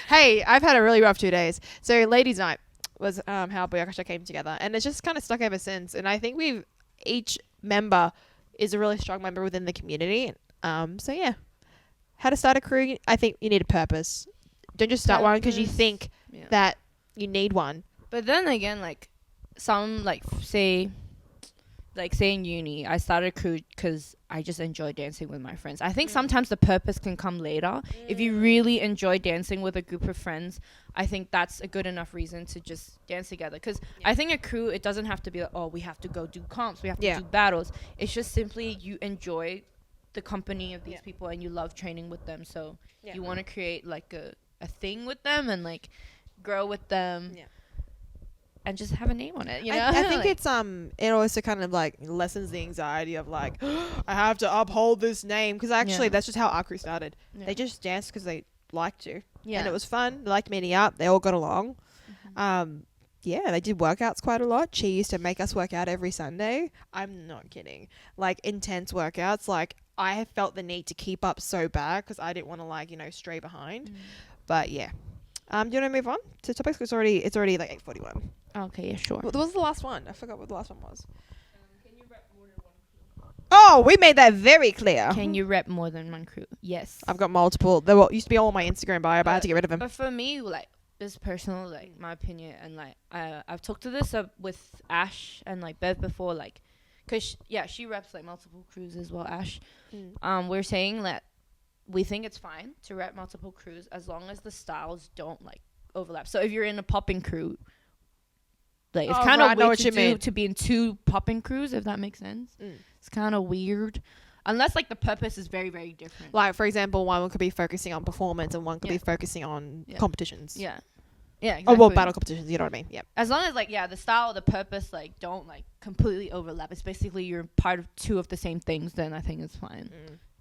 Hey, I've had a really rough 2 days. So ladies' night was how Buyakasha came together, and it's just kind of stuck ever since. And I think each member is a really strong member within the community. So yeah, how to start a crew? I think you need a purpose. Don't just start one because you think that you need one. But then again, like some, like say, like say in uni, I started a crew because I just enjoy dancing with my friends. I think sometimes the purpose can come later. If you really enjoy dancing with a group of friends, I think that's a good enough reason to just dance together. Because I think a crew, it doesn't have to be like, oh, we have to go do comps, we have to do battles. It's just simply you enjoy the company of these people and you love training with them. So you want to create like a thing with them and like grow with them. Yeah. And just have a name on it, you know. I think it's it also kind of like lessens the anxiety of like I have to uphold this name, because actually that's just how our crew started. They just danced because they liked to, and it was fun. They liked meeting up. They all got along. They did workouts quite a lot. She used to make us work out every Sunday. I'm not kidding. Like intense workouts. Like I felt the need to keep up so bad because I didn't want to like stray behind. But yeah. Do you want to move on to topics? It's already like 8:41. Okay, yeah, sure. What was the last one? I forgot what the last one was. Can you rep more than one crew? Oh, we made that very clear. Can you rep more than one crew? Yes. I've got multiple. They used to be all on my Instagram bio, but I had to get rid of them. But for me, like, this personal, like, my opinion, and, like, I've talked to this with Ash and, like, Bev before, like, because, she reps, like, multiple crews as well, Ash. We're saying that we think it's fine to rep multiple crews as long as the styles don't, like, overlap. So if you're in a popping crew, like, it's kind of weird to be in two popping crews, if that makes sense. It's kind of weird. Unless, like, the purpose is very, very different. Like, for example, one could be focusing on performance and one could be focusing on competitions. Yeah, exactly. Oh, well, battle competitions, you know what I mean? Yeah. As long as, like, the style, the purpose, like, don't, like, completely overlap. It's basically you're part of two of the same things, then I think it's fine.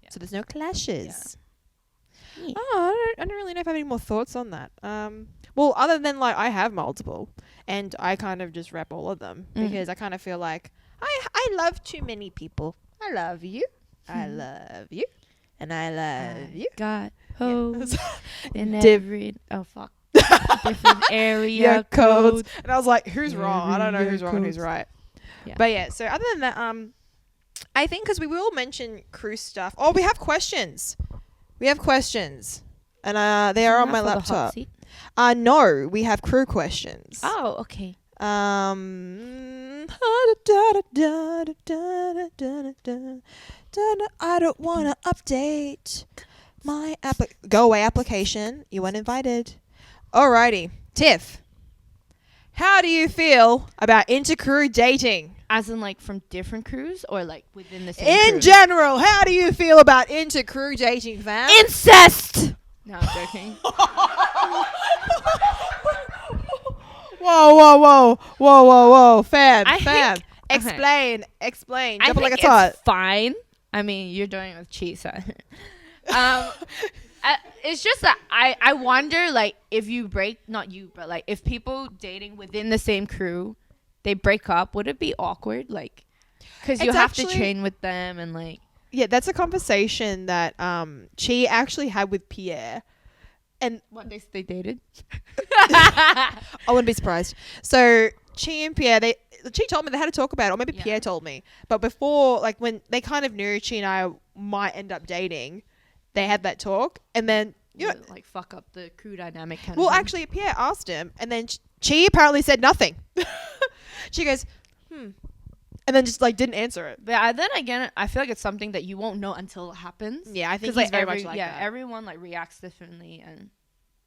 So there's no clashes. Oh, I don't really know if I have any more thoughts on that. Well, other than, like, I have multiple, and I kind of just rep all of them because I kind of feel like I love too many people. I love you. I love you. And I love you. Got hoes in every... Oh, fuck. Different area codes. And I was like, who's wrong? I don't know who's wrong and who's right. Yeah. But, yeah, so other than that, I think because we will mention crew stuff. Oh, we have questions. And they are on my laptop. No, we have crew questions. Oh, okay. I don't want to update my go away application. You weren't invited. Alrighty. Tiff, how do you feel about intercrew dating? As in, like, from different crews or, like, within the same crew? In general, how do you feel about intercrew dating, fam? Incest! No, I'm joking. Whoa. Fam. Explain. Jump like a tot. It's fine. I mean, you're doing it with cheese. It's just that I wonder, like, if you break, not you, but, like, if people dating within the same crew, they break up, would it be awkward? Like, because you have to train with them and, like... Yeah, that's a conversation that Chi actually had with Pierre. And what, they dated? I wouldn't be surprised. So Chi and Pierre, Chi told me they had to talk about it, or maybe Pierre told me. But before, like, when they kind of knew Chi and I might end up dating, they had that talk, and then like, fuck up the crew dynamic kind of thing. Actually, Pierre asked him, and then Chi apparently said nothing. She goes, and then just, like, didn't answer it. But then again, I feel like it's something that you won't know until it happens. Yeah, I think he's very much like that. Yeah, everyone, like, reacts differently, and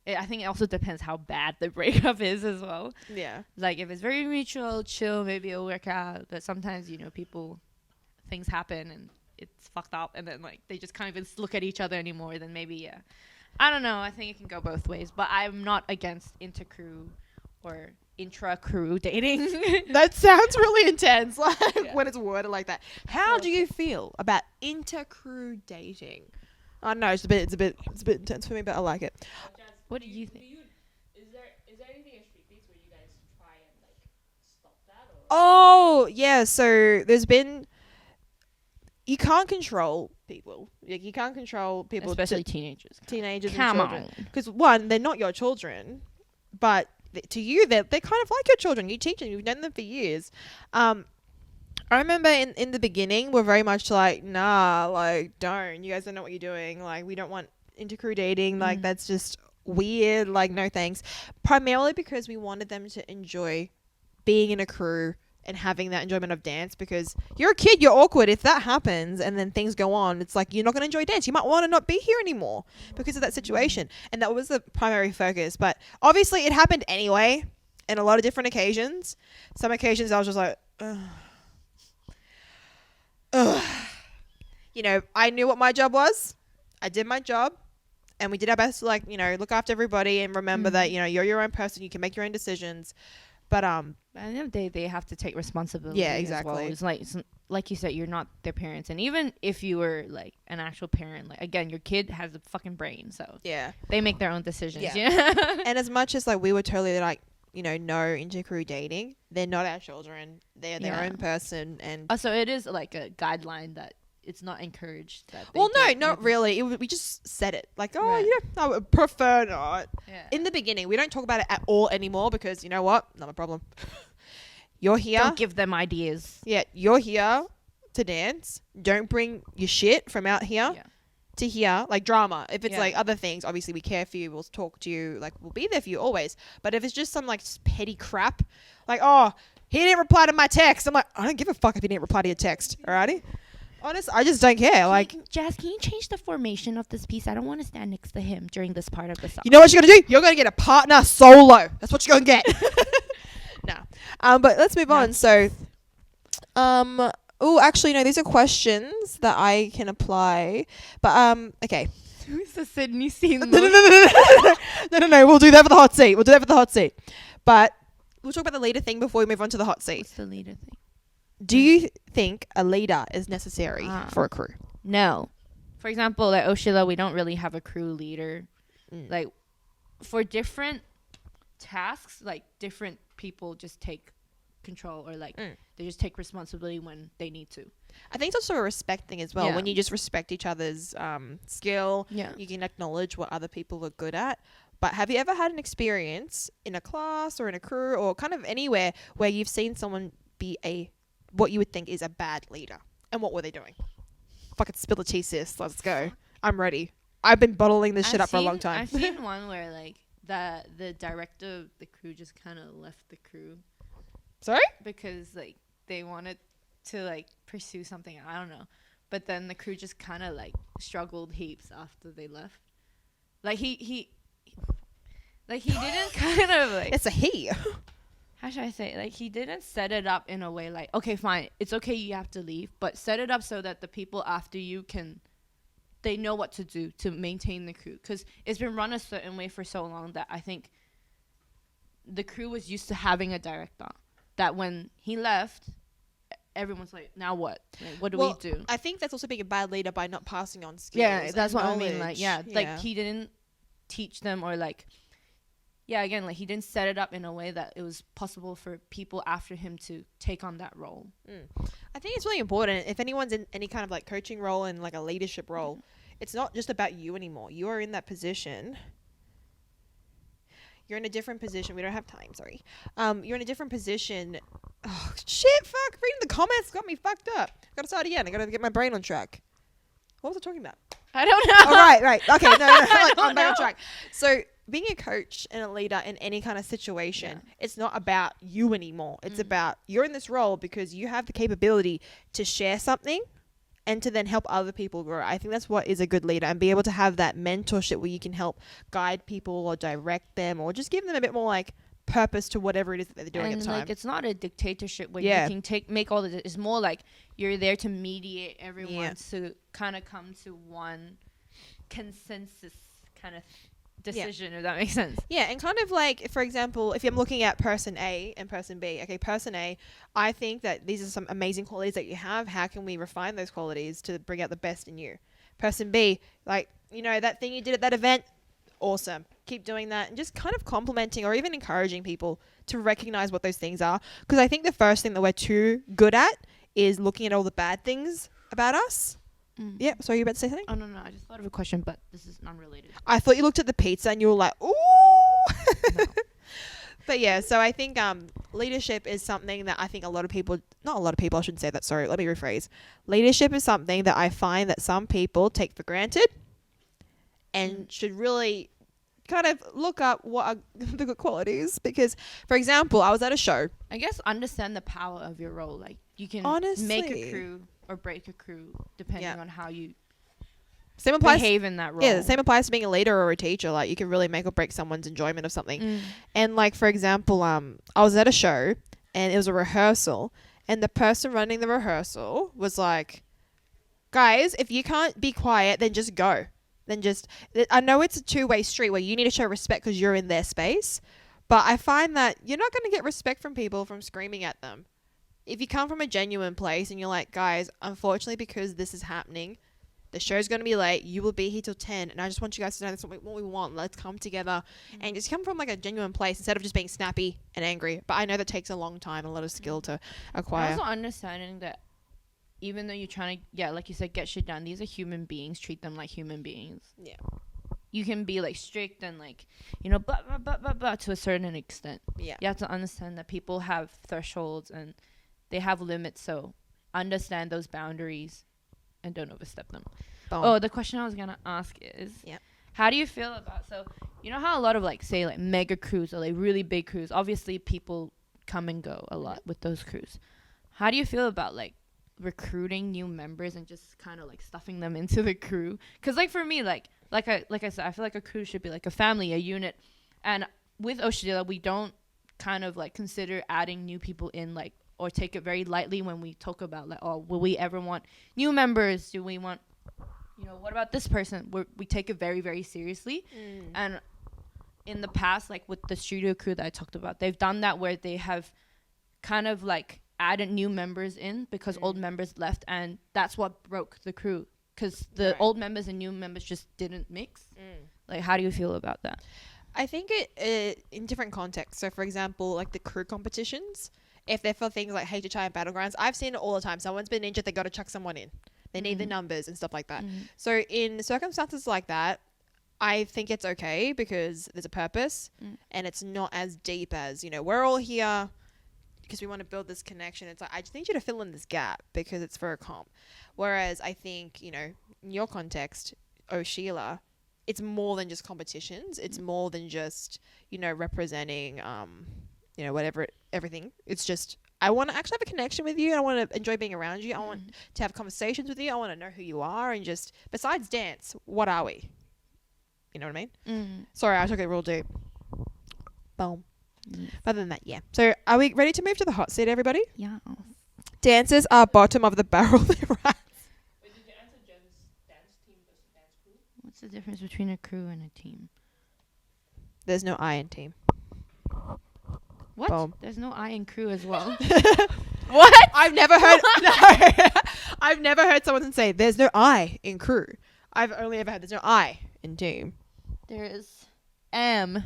I think it also depends how bad the breakup is as well. Yeah. Like, if it's very mutual, chill, maybe it'll work out. But sometimes, things happen and it's fucked up, and then, like, they just can't even look at each other anymore. Then maybe, I don't know. I think it can go both ways. But I'm not against intercrew or intra-crew dating. That sounds really intense, like, when it's worded like that. How do you feel about intercrew dating? I don't know. It's a bit intense for me, but I like it. What do you think? Is there anything in Street Beats where you guys try and, like, stop that? Or? Oh yeah. So there's been. You can't control people. Like, you can't control people, especially teenagers. Teenagers and children. Because one, they're not your children, but to you, they're kind of like your children. You teach them. You've known them for years. I remember in the beginning, we're very much like, nah, like, don't. You guys don't know what you're doing. Like, we don't want intercrew dating. Like, that's just weird. Like, no thanks. Primarily because we wanted them to enjoy being in a crew and having that enjoyment of dance, because you're a kid, you're awkward. If that happens and then things go on, it's like you're not going to enjoy dance. You might want to not be here anymore because of that situation. And that was the primary focus. But obviously it happened anyway in a lot of different occasions. Some occasions I was just like, ugh. You know, I knew what my job was. I did my job. And we did our best to, like, you know, look after everybody and remember that, you know, you're your own person. You can make your own decisions. But at the end of the day, they have to take responsibility. Yeah, exactly. As well. It's like you said, you're not their parents. And even if you were, like, an actual parent, like, again, your kid has a fucking brain. So yeah, they make their own decisions. Yeah. And as much as, like, we were totally, like, you know, no intercrew dating, they're not our children. They're their own person. And also, it is, like, a guideline that it's not encouraged. That well, no, not really. We just said it. Like, oh, Right. yeah, I would prefer not. Yeah. In the beginning, we don't talk about it at all anymore because, you know what? Not a problem. You're here. Don't give them ideas. Yeah, you're here to dance. Don't bring your shit from out here Yeah. to here, like drama. If it's Yeah. like other things, obviously we care for you. We'll talk to you. Like, we'll be there for you always. But if it's just some like petty crap, like, oh, he didn't reply to my text. I'm like, I don't give a fuck if he didn't reply to your text. Alrighty. Honest, I just don't care. Like, Jazz, can you change the formation of this piece? I don't want to stand next to him during this part of the song. you know what you're gonna do? You're gonna get a partner solo. That's what you're gonna get. No. But let's move on. So, oh, actually, no. These are questions that I can apply. But okay. Who's the Sydney scene? No. We'll do that for the hot seat. But we'll talk about the leader thing before we move on to the hot seat. What's the leader thing? Do you think a leader is necessary for a crew? No. For example, like Oshila, we don't really have a crew leader. Like, for different tasks, like, different people just take control or, like, they just take responsibility when they need to. I think it's also a respect thing as well. Yeah. When you just respect each other's skill, Yeah. you can acknowledge what other people are good at. But have you ever had an experience in a class or in a crew or kind of anywhere where you've seen someone be what you would think is a bad leader? And what were they doing? Fucking spill the tea, sis. Let's go. I'm ready. I've been bottling this shit up for a long time. I've seen one where, like, the director of the crew just kind of left the crew. Sorry? Because, like, they wanted to, like, pursue something. I don't know. But then the crew just kind of, like, struggled heaps after they left. Like, he didn't kind of, like... It's a he. How should I say it? Like, he didn't set it up in a way like, okay, fine, it's okay, you have to leave, but set it up so that the people after you they know what to do to maintain the crew. Because it's been run a certain way for so long that I think the crew was used to having a director. That when he left, everyone's like, now what? Like, what do we do? I think that's also being a bad leader by not passing on skills. Yeah, that's what I mean. knowledge. Like, like, he didn't teach them or, like... Yeah, again, like, he didn't set it up in a way that it was possible for people after him to take on that role. I think it's really important. If anyone's in any kind of, like, coaching role and, like, a leadership role, it's not just about you anymore. You are in that position. You're in a different position. We don't have time, sorry. You're in a different position. Oh, shit, fuck. Reading the comments got me fucked up. Gotta start again. I gotta get my brain on track. What was I talking about? I don't know. Oh, right. Okay, no. Like, I'm back on track. So, being a coach and a leader in any kind of situation, it's not about you anymore. It's about you're in this role because you have the capability to share something and to then help other people grow. I think that's what is a good leader, and be able to have that mentorship where you can help guide people or direct them or just give them a bit more like purpose to whatever it is that they're doing at the time. Like, it's not a dictatorship where you can make all the... It's more like you're there to mediate everyone to kind of come to one consensus kind of decision, if that makes sense. Yeah, and kind of like, for example, if I'm looking at person A and person B, okay, person A, I think that these are some amazing qualities that you have. How can we refine those qualities to bring out the best in you? Person B, like, you know, that thing you did at that event, awesome. Keep doing that, and just kind of complimenting or even encouraging people to recognize what those things are. Because I think the first thing that we're too good at is looking at all the bad things about us. Yeah, so you about to say something? Oh, no, I just thought of a question, but this is unrelated. I thought you looked at the pizza and you were like, ooh. No. But yeah, so I think leadership is something that I think not a lot of people, I shouldn't say that, sorry, let me rephrase. Leadership is something that I find that some people take for granted and should really kind of look up what are the good qualities. Because, for example, I was at a show I guess understand the power of your role. Like you can Honestly. make a crew or break a crew depending on how you same applies, behave in that role. Yeah, the same applies to being a leader or a teacher. Like you can really make or break someone's enjoyment of something. And like for example, I was at a show and it was a rehearsal, and the person running the rehearsal was like, "Guys, if you can't be quiet, then just go. I know it's a two-way street where you need to show respect because you're in their space, but I find that you're not going to get respect from people from screaming at them. If you come from a genuine place and you're like, guys, unfortunately, because this is happening, the show's going to be late. You will be here till 10, and I just want you guys to know that's what we want. Let's come together and just come from like a genuine place instead of just being snappy and angry. But I know that takes a long time, a lot of skill to acquire. Also understanding that even though you're trying to, like you said, get shit done, these are human beings. Treat them like human beings. Yeah. You can be like strict and like, blah, blah, blah, blah, blah, to a certain extent. Yeah. You have to understand that people have thresholds and they have limits. So understand those boundaries and don't overstep them. Boom. Oh, the question I was going to ask is, how do you feel about, so you know how a lot of like, say like mega crews or like really big crews, obviously people come and go a lot with those crews. How do you feel about like recruiting new members and just kind of like stuffing them into the crew? Because like for me, like I said, I feel like a crew should be like a family, a unit. And with Oshila, we don't kind of like consider adding new people in, like, or take it very lightly when we talk about like, oh, will we ever want new members? Do we want, what about this person? We take it very, very seriously. And in the past, like with the studio crew that I talked about, they've done that where they have kind of like added new members in because old members left, and that's what broke the crew because the old members and new members just didn't mix. Like, how do you feel about that? I think it in different contexts. So for example, like the crew competitions, if they're for things like HHI and Battlegrounds, I've seen it all the time. Someone's been injured, they got to chuck someone in. They need the numbers and stuff like that. So in circumstances like that, I think it's okay because there's a purpose and it's not as deep as, we're all here because we want to build this connection. It's like, I just need you to fill in this gap because it's for a comp. Whereas I think, in your context, Sheila, it's more than just competitions. It's more than just, representing, everything. It's just, I want to actually have a connection with you. I want to enjoy being around you. I want to have conversations with you. I want to know who you are. And just, besides dance, what are we? You know what I mean? Sorry, I took it real deep. Boom. Other than that, yeah. So are we ready to move to the hot seat, everybody? Yeah. Dancers are bottom of the barrel. Right. Wait, did you answer Jen's dance team versus dance crew? What's the difference between a crew and a team? There's no I in team. What? Boom. There's no I in crew as well. What? I've never heard. No, I've never heard someone say there's no I in crew. I've only ever heard there's no I in team. There is M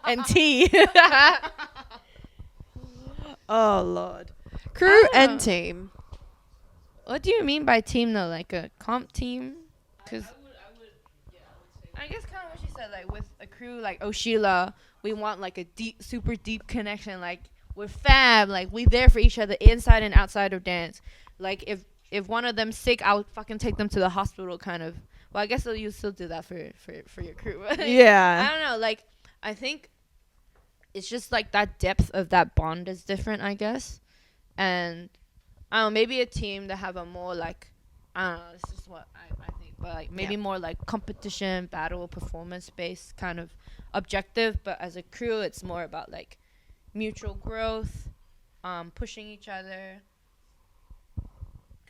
and T. Oh Lord. Crew and team. What do you mean by team though? Like a comp team? Because I guess kind of what she said. Like with a crew like Oshila, we want like a deep, super deep connection. Like we're fam. Like we there for each other inside and outside of dance. Like if one of them's sick, I would fucking take them to the hospital. Kind of. Well, I guess you still do that for your crew. Yeah. I don't know. Like I think it's just like that depth of that bond is different, I guess. And I don't know, maybe a team that have a more like, I don't know, this is what I think, but like maybe more like competition, battle, performance based kind of objective. But as a crew, it's more about like mutual growth, pushing each other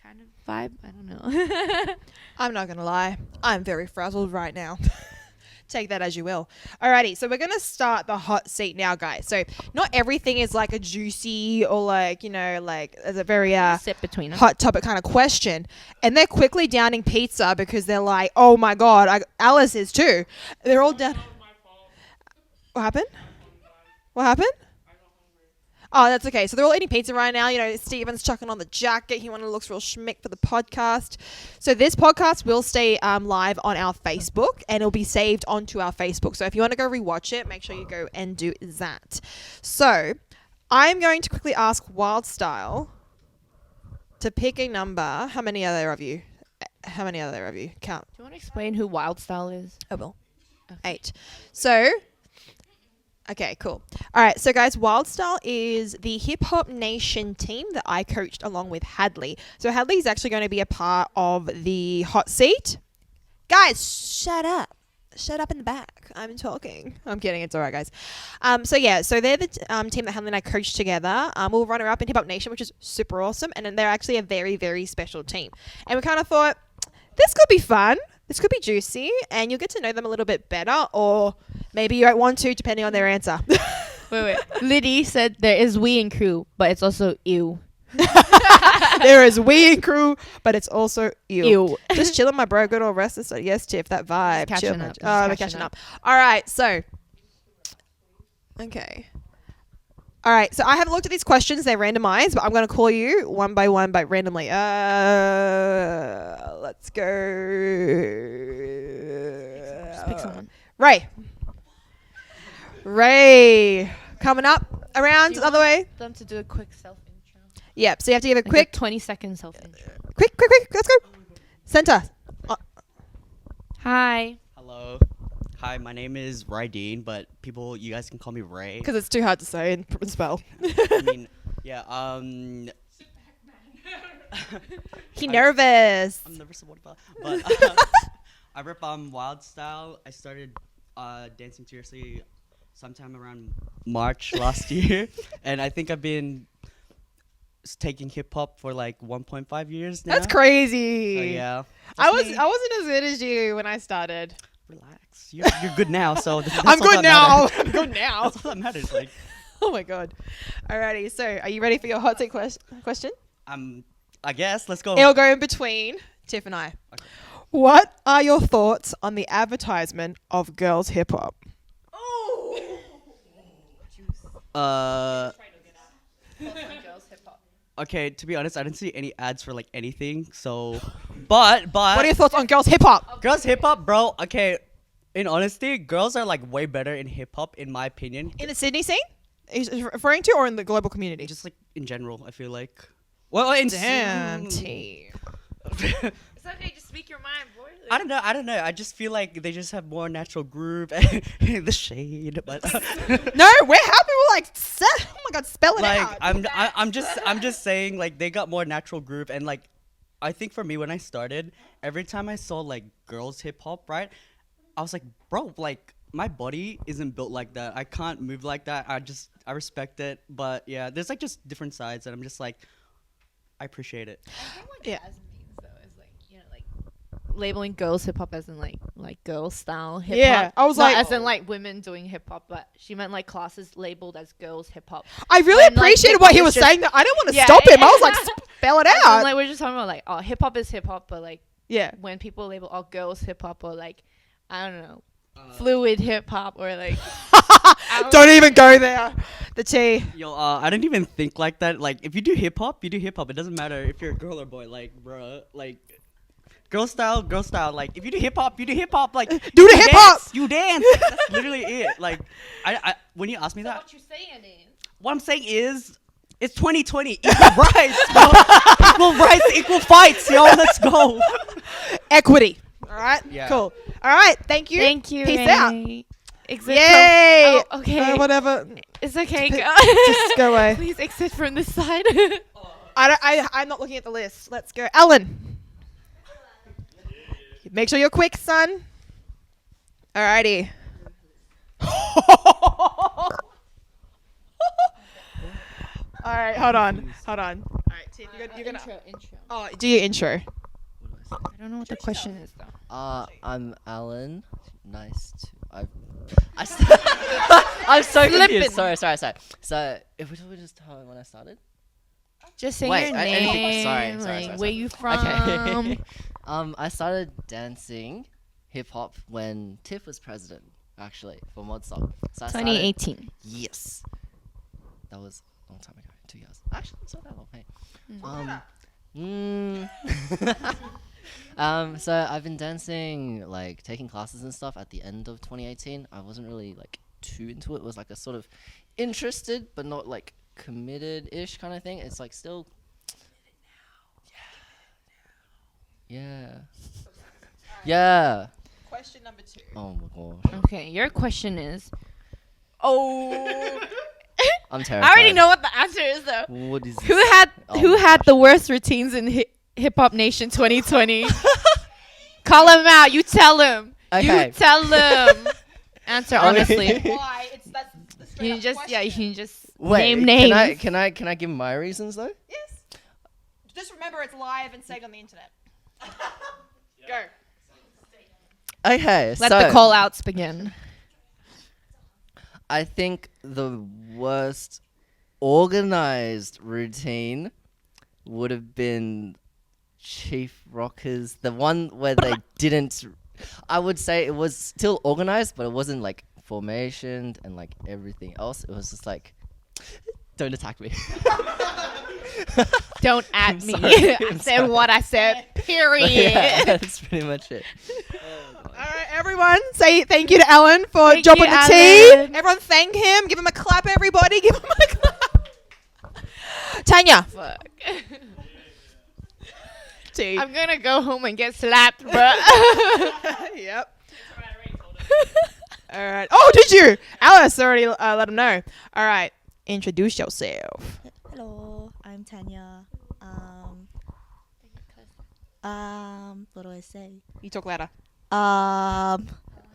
kind of vibe. I don't know. I'm not going to lie. I'm very frazzled right now. Take that as you will. Alrighty, so we're going to start the hot seat now, guys. So not everything is like a juicy or like, like as a very sit between them. hot topic kind of question. And they're quickly downing pizza because they're like, oh my God, Alice is too. They're all down. What happened? What happened? Oh, that's okay. So they're all eating pizza right now. Steven's chucking on the jacket. He looks real schmick for the podcast. So this podcast will stay live on our Facebook and it'll be saved onto our Facebook. So if you want to go rewatch it, make sure you go and do that. So I'm going to quickly ask Wildstyle to pick a number. How many are there of you? Count. Do you want to explain who Wildstyle is? I will. 8. So Okay, cool. All right, so guys, Wildstyle is the Hip Hop Nation team that I coached along with Hadley. So Hadley is actually going to be a part of the hot seat. Guys, shut up. Shut up in the back. I'm talking. I'm kidding. It's all right, guys. So they're the team that Hadley and I coached together. We'll run her up in Hip Hop Nation, which is super awesome. And then they're actually a very, very special team. And we kind of thought, this could be fun. This could be juicy. And you'll get to know them a little bit better. Or maybe you don't want to, depending on their answer. Wait. Liddy said there is we in crew, but it's also ew. There is we in crew, but it's also you. Ew. Just chilling, my bro. Good old rest. So yes, Tiff, that vibe. Just catching up. Oh, we're catching up. All right, so. Okay. All right, so I haven't looked at these questions. They're randomized, but I'm going to call you one by one, but randomly. Let's go. Just pick someone. Ray. Coming up around the other way. Them to do a quick self intro. Yep, so you have to give a Like quick. 20-second self intro. Quick. Let's go. Center. Hi. Hello. Hi, my name is Rydeen, but you guys can call me Ray. Because it's too hard to say and spell. I mean, yeah, He nervous. I'm nervous about that. But I rep Wild Style. I started dancing seriously sometime around March last year. And I think I've been taking hip hop for like 1.5 years now. That's crazy. So, yeah. I That's me. wasn't as good as you when I started. Relax. You're good now, so that's I'm all good that now. matters. I'm good now. That's all that matters. Like, Oh my god. Alrighty, so are you ready for your hot seat question? I guess let's go. It'll go in between Tiff and I. Okay. What are your thoughts on the advertisement of girls hip hop? Okay, to be honest, I didn't see any ads for like anything. So, but What are your thoughts on girls hip hop? girls hip hop, bro. Okay, in honesty, girls are like way better in hip hop, in my opinion. In the Sydney scene? Is it referring to or in the global community? Just like in general, I feel like. Well, in Damn, T. It's okay, just speak your mind, boy. I don't know. I just feel like they just have more natural groove and the shade, but No, we're happy. We're like, oh my god, spell it like out. I'm just saying like they got more natural groove, and like I think for me when I started, every time I saw like girls hip hop, right, I was like, bro, like my body isn't built like that. I can't move like that. I respect it, but yeah, there's like just different sides, and I'm just like, I appreciate it. I think what Yeah. Jazz means though is like, you know, like labeling girls hip hop as in like girl style hip hop. Yeah, I was Not like- as in like women doing hip hop, but she meant like classes labeled as girls hip hop. I really when, like, appreciated hip what hop he is was just- saying. That I didn't want to Yeah, stop him. I was yeah. like, spell it As in, out. like we're just talking about like, oh, hip hop is hip hop, but like Yeah. when people label all girls hip hop or like, I don't know, fluid hip hop or like Don't even go there. The T. Yo, I didn't even think like that. Like, if you do hip hop, you do hip hop. It doesn't matter if you're a girl or boy. Like, bruh, like, girl style. Like, if you do hip hop, you do hip hop. Like, Do the you hip hop. dance, You dance. Like, that's literally it. Like, I when you ask me that, what you're saying is what I'm saying is, it's 2020. Equal rights, bro. Equal rights, equal fights, yo. Let's go. Equity. All right. Yeah. Cool. All right. Thank you. Peace out. Exit Yay. From, okay. Whatever. It's okay. Just go away. Please exit from this side. I'm not looking at the list. Let's go. Alan. Make sure you're quick, son. Alrighty. Alright, hold on. Alright, Tiff, you're gonna. intro. Oh, do your intro. I don't know what the question is though. I'm Alan. Nice to. I'm so confused. Sorry. So, if we're just telling when I started. Just say Wait, your anything- name. sorry. Where you from? Okay. I started dancing hip hop when Tiff was president, actually, for Modstock. So I started- 2018. Yes. That was a long time ago. 2 years. Actually, it's not that long. Hey. So I've been dancing, like taking classes and stuff at the end of 2018. I wasn't really like too into it. It was like a sort of interested but not like committed-ish kind of thing. It's like still. Yeah. Question number 2. Oh my gosh. Okay, your question is, Oh. I'm terrified. I already know what the answer is though. What is Who this? had Oh who my had gosh. the worst routines in Hip Hop Nation 2020? Call him out. You tell him. Okay. You tell him. Answer Okay. honestly. Why? That's the straight You up can just question. you can just Wait, name names. Can I give my reasons though? Yes. Just remember it's live and saved on the internet. Go. Okay, Let so the call outs begin. I think the worst organized routine would have been Chief Rockers, the one where they didn't. I would say it was still organized, but it wasn't like formationed and like everything else. It was just like, don't attack me. Don't at I'm me. sorry, I I'm said sorry. what I said. Period. Yeah, that's pretty much it. All right, everyone, say thank you to Alan for Thank dropping you, the tea. Alan. Everyone, thank him. Give him a clap, everybody. Give him a clap. Tanya. Fuck. Tea. I'm gonna go home and get slapped, bro. Yep. All right. Oh, did you? Alice already let him know. All right. Introduce yourself. Hello, I'm Tanya. What do I say? You talk louder.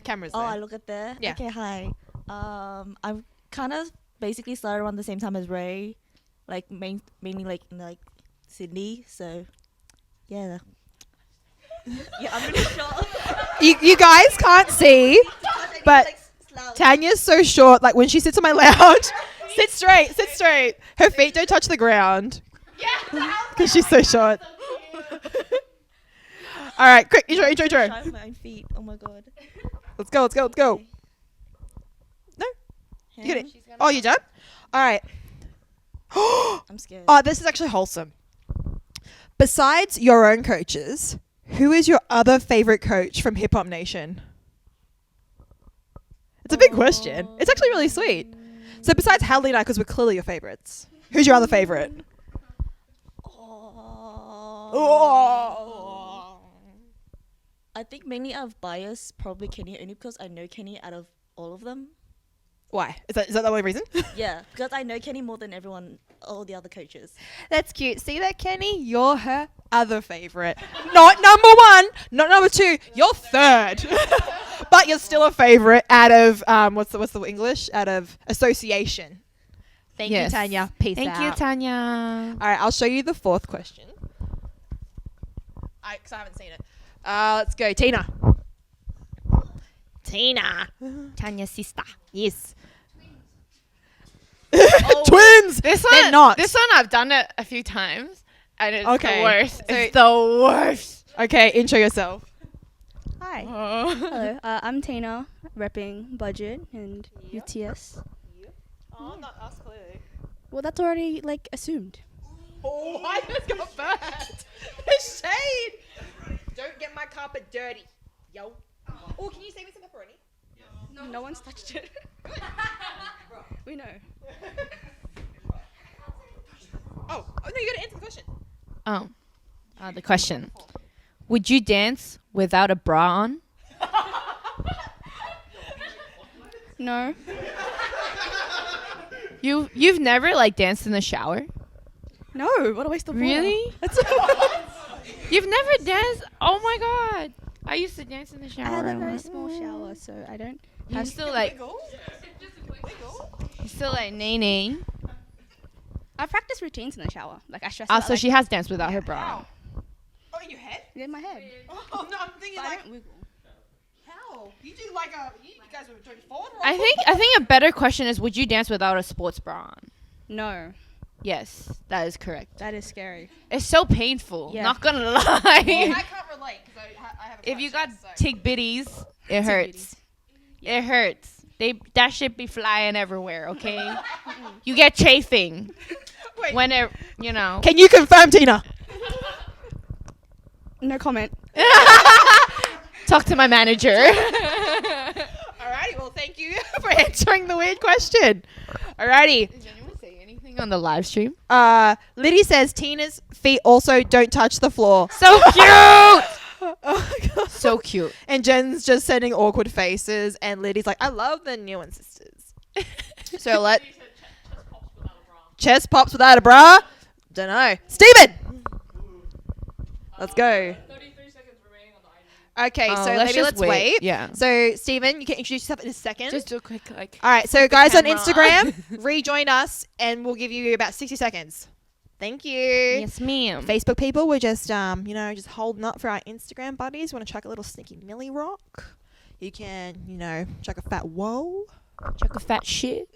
Camera's Oh, there. I look at there. Yeah. Okay, hi. I'm kind of basically started around the same time as Ray, like mainly like in like Sydney. So, yeah. Yeah, I'm really short. You guys can't see, but Tanya's so short. Like when she sits on my lounge, sit straight, sit straight. Her feet don't touch the ground. Yeah. Because she's so short. All right, quick, intro. Try with my own feet. Oh my god. Let's go. Okay. No, you get it. Hand. Oh, you done? All right. I'm scared. Oh, this is actually wholesome. Besides your own coaches, who is your other favorite coach from Hip Hop Nation? It's a big question. It's actually really sweet. So besides Hadley and I, because we're clearly your favorites, who's your other favorite? Oh. I think mainly out of bias, probably Kenny, only because I know Kenny out of all of them. Why? Is that the only reason? Yeah, because I know Kenny more than all the other coaches. That's cute. See that, Kenny? You're her other favorite. Not number one, not number two. You're third. But you're still a favorite out of what's the English? Out of association. Thank Yes. you, Tanya. Peace Thank out. you, Tanya. All right, I'll show you the fourth question. Because I haven't seen it. Let's go, Tina. Tanya's sister. Yes. Twins. This They're one, not. This one I've done it a few times, and it's Okay. the worst. So- It's the worst. Okay, intro yourself. Hi. Oh. Hello. I'm Tina, repping Budget and UTS. Oh, not us, clearly. Well, that's already like assumed. Oh, I just got burned. The shade. Don't get my carpet dirty. Yo. Oh, can you save me some pepperoni? No one's touched it. We know. Oh, no, you gotta answer the question. Oh, the question: would you dance without a bra on? No. You've never like danced in the shower? No. What a waste of water. Really? You've never danced? Oh my god! I used to dance in the shower. I had a very small shower, so I don't. You still like nay nay. I practice routines in the shower. Like I stress. Oh, out, so like, she has danced without her bra on. Oh, in your head? in my head. Oh, no, I'm thinking But I like, don't wiggle. how? You do like you guys were doing forward roll? I think a better question is: would you dance without a sports bra on? No. Yes, that is correct. That is scary. It's so painful. Yeah. Not gonna Well, lie. I can't relate because I have a If you flat got chest, so- tick bitties, it hurts. It hurts. That shit be flying everywhere. Okay. You get chafing Wait, when it, you know. can you confirm, Tina? No comment. Talk to my manager. Alrighty, well, thank you for answering the weird question. Alrighty. Did anyone say anything on the live stream? Liddy says Tina's feet also don't touch the floor. So cute. Oh my God. So cute. And Jen's just sending awkward faces, and Liddy's like, I love the Newen sisters. So let He said chest pops without a bra. chest pops without a bra. Don't know. Steven! Let's go. 33 seconds remaining on the ID. Okay, so maybe let's wait. Yeah. So, Steven, you can introduce yourself in a second. Just do a quick All right, so guys on camera. Instagram, rejoin us and we'll give you about 60 seconds. Thank you. Yes, ma'am. Facebook people, we're just, just holding up for our Instagram buddies. Want to chuck a little sneaky Millie rock? You can, chuck a fat whoa. Chuck a fat shit.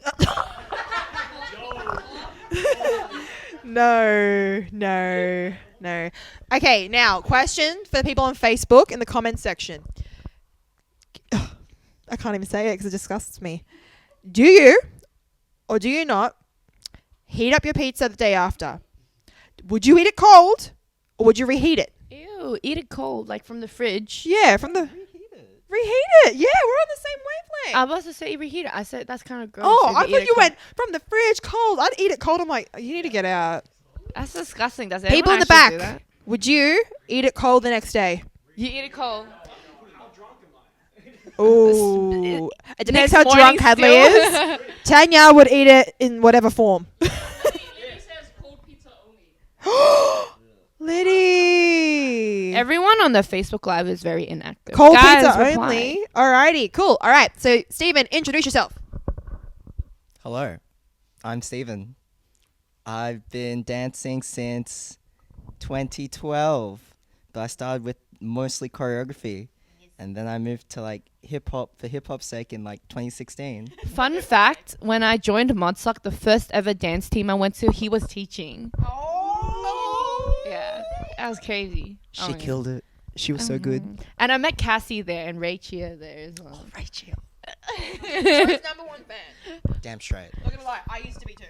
No. Okay, now, question for the people on Facebook in the comments section. I can't even say it because it disgusts me. Do you, or do you not, heat up your pizza the day after? Would you eat it cold, or would you reheat it? Ew, eat it cold, like from the fridge. Yeah, from the... Reheat it. Yeah, we're on the same wavelength. I was about to say reheat it. I said that's kind of gross. Oh, if I eat thought it you cold. went from the fridge cold. I'd eat it cold. I'm like, you need to get out. That's disgusting. Does People anyone in the actually do back, that? would you eat it cold the next day? You eat it cold. Ooh. It depends Next how drunk morning Hadley still. is. Tanya would eat it in whatever form. Liddy says cold pizza only. Liddy. Everyone on the Facebook Live is very inactive. Cold Guys, pizza reply. only. Alrighty, cool. All right, so Steven, introduce yourself. Hello, I'm Steven. I've been dancing since 2012, but I started with mostly choreography, and then I moved to like hip hop for hip hop's sake in like 2016. Fun fact: when I joined Modsock, the first ever dance team I went to, he was teaching. Oh. Yeah, that was crazy. She killed it. She was so good. And I met Cassie there and Rachia there as well. Rachel. Number one fan. Damn straight. Not gonna lie, I used to be too.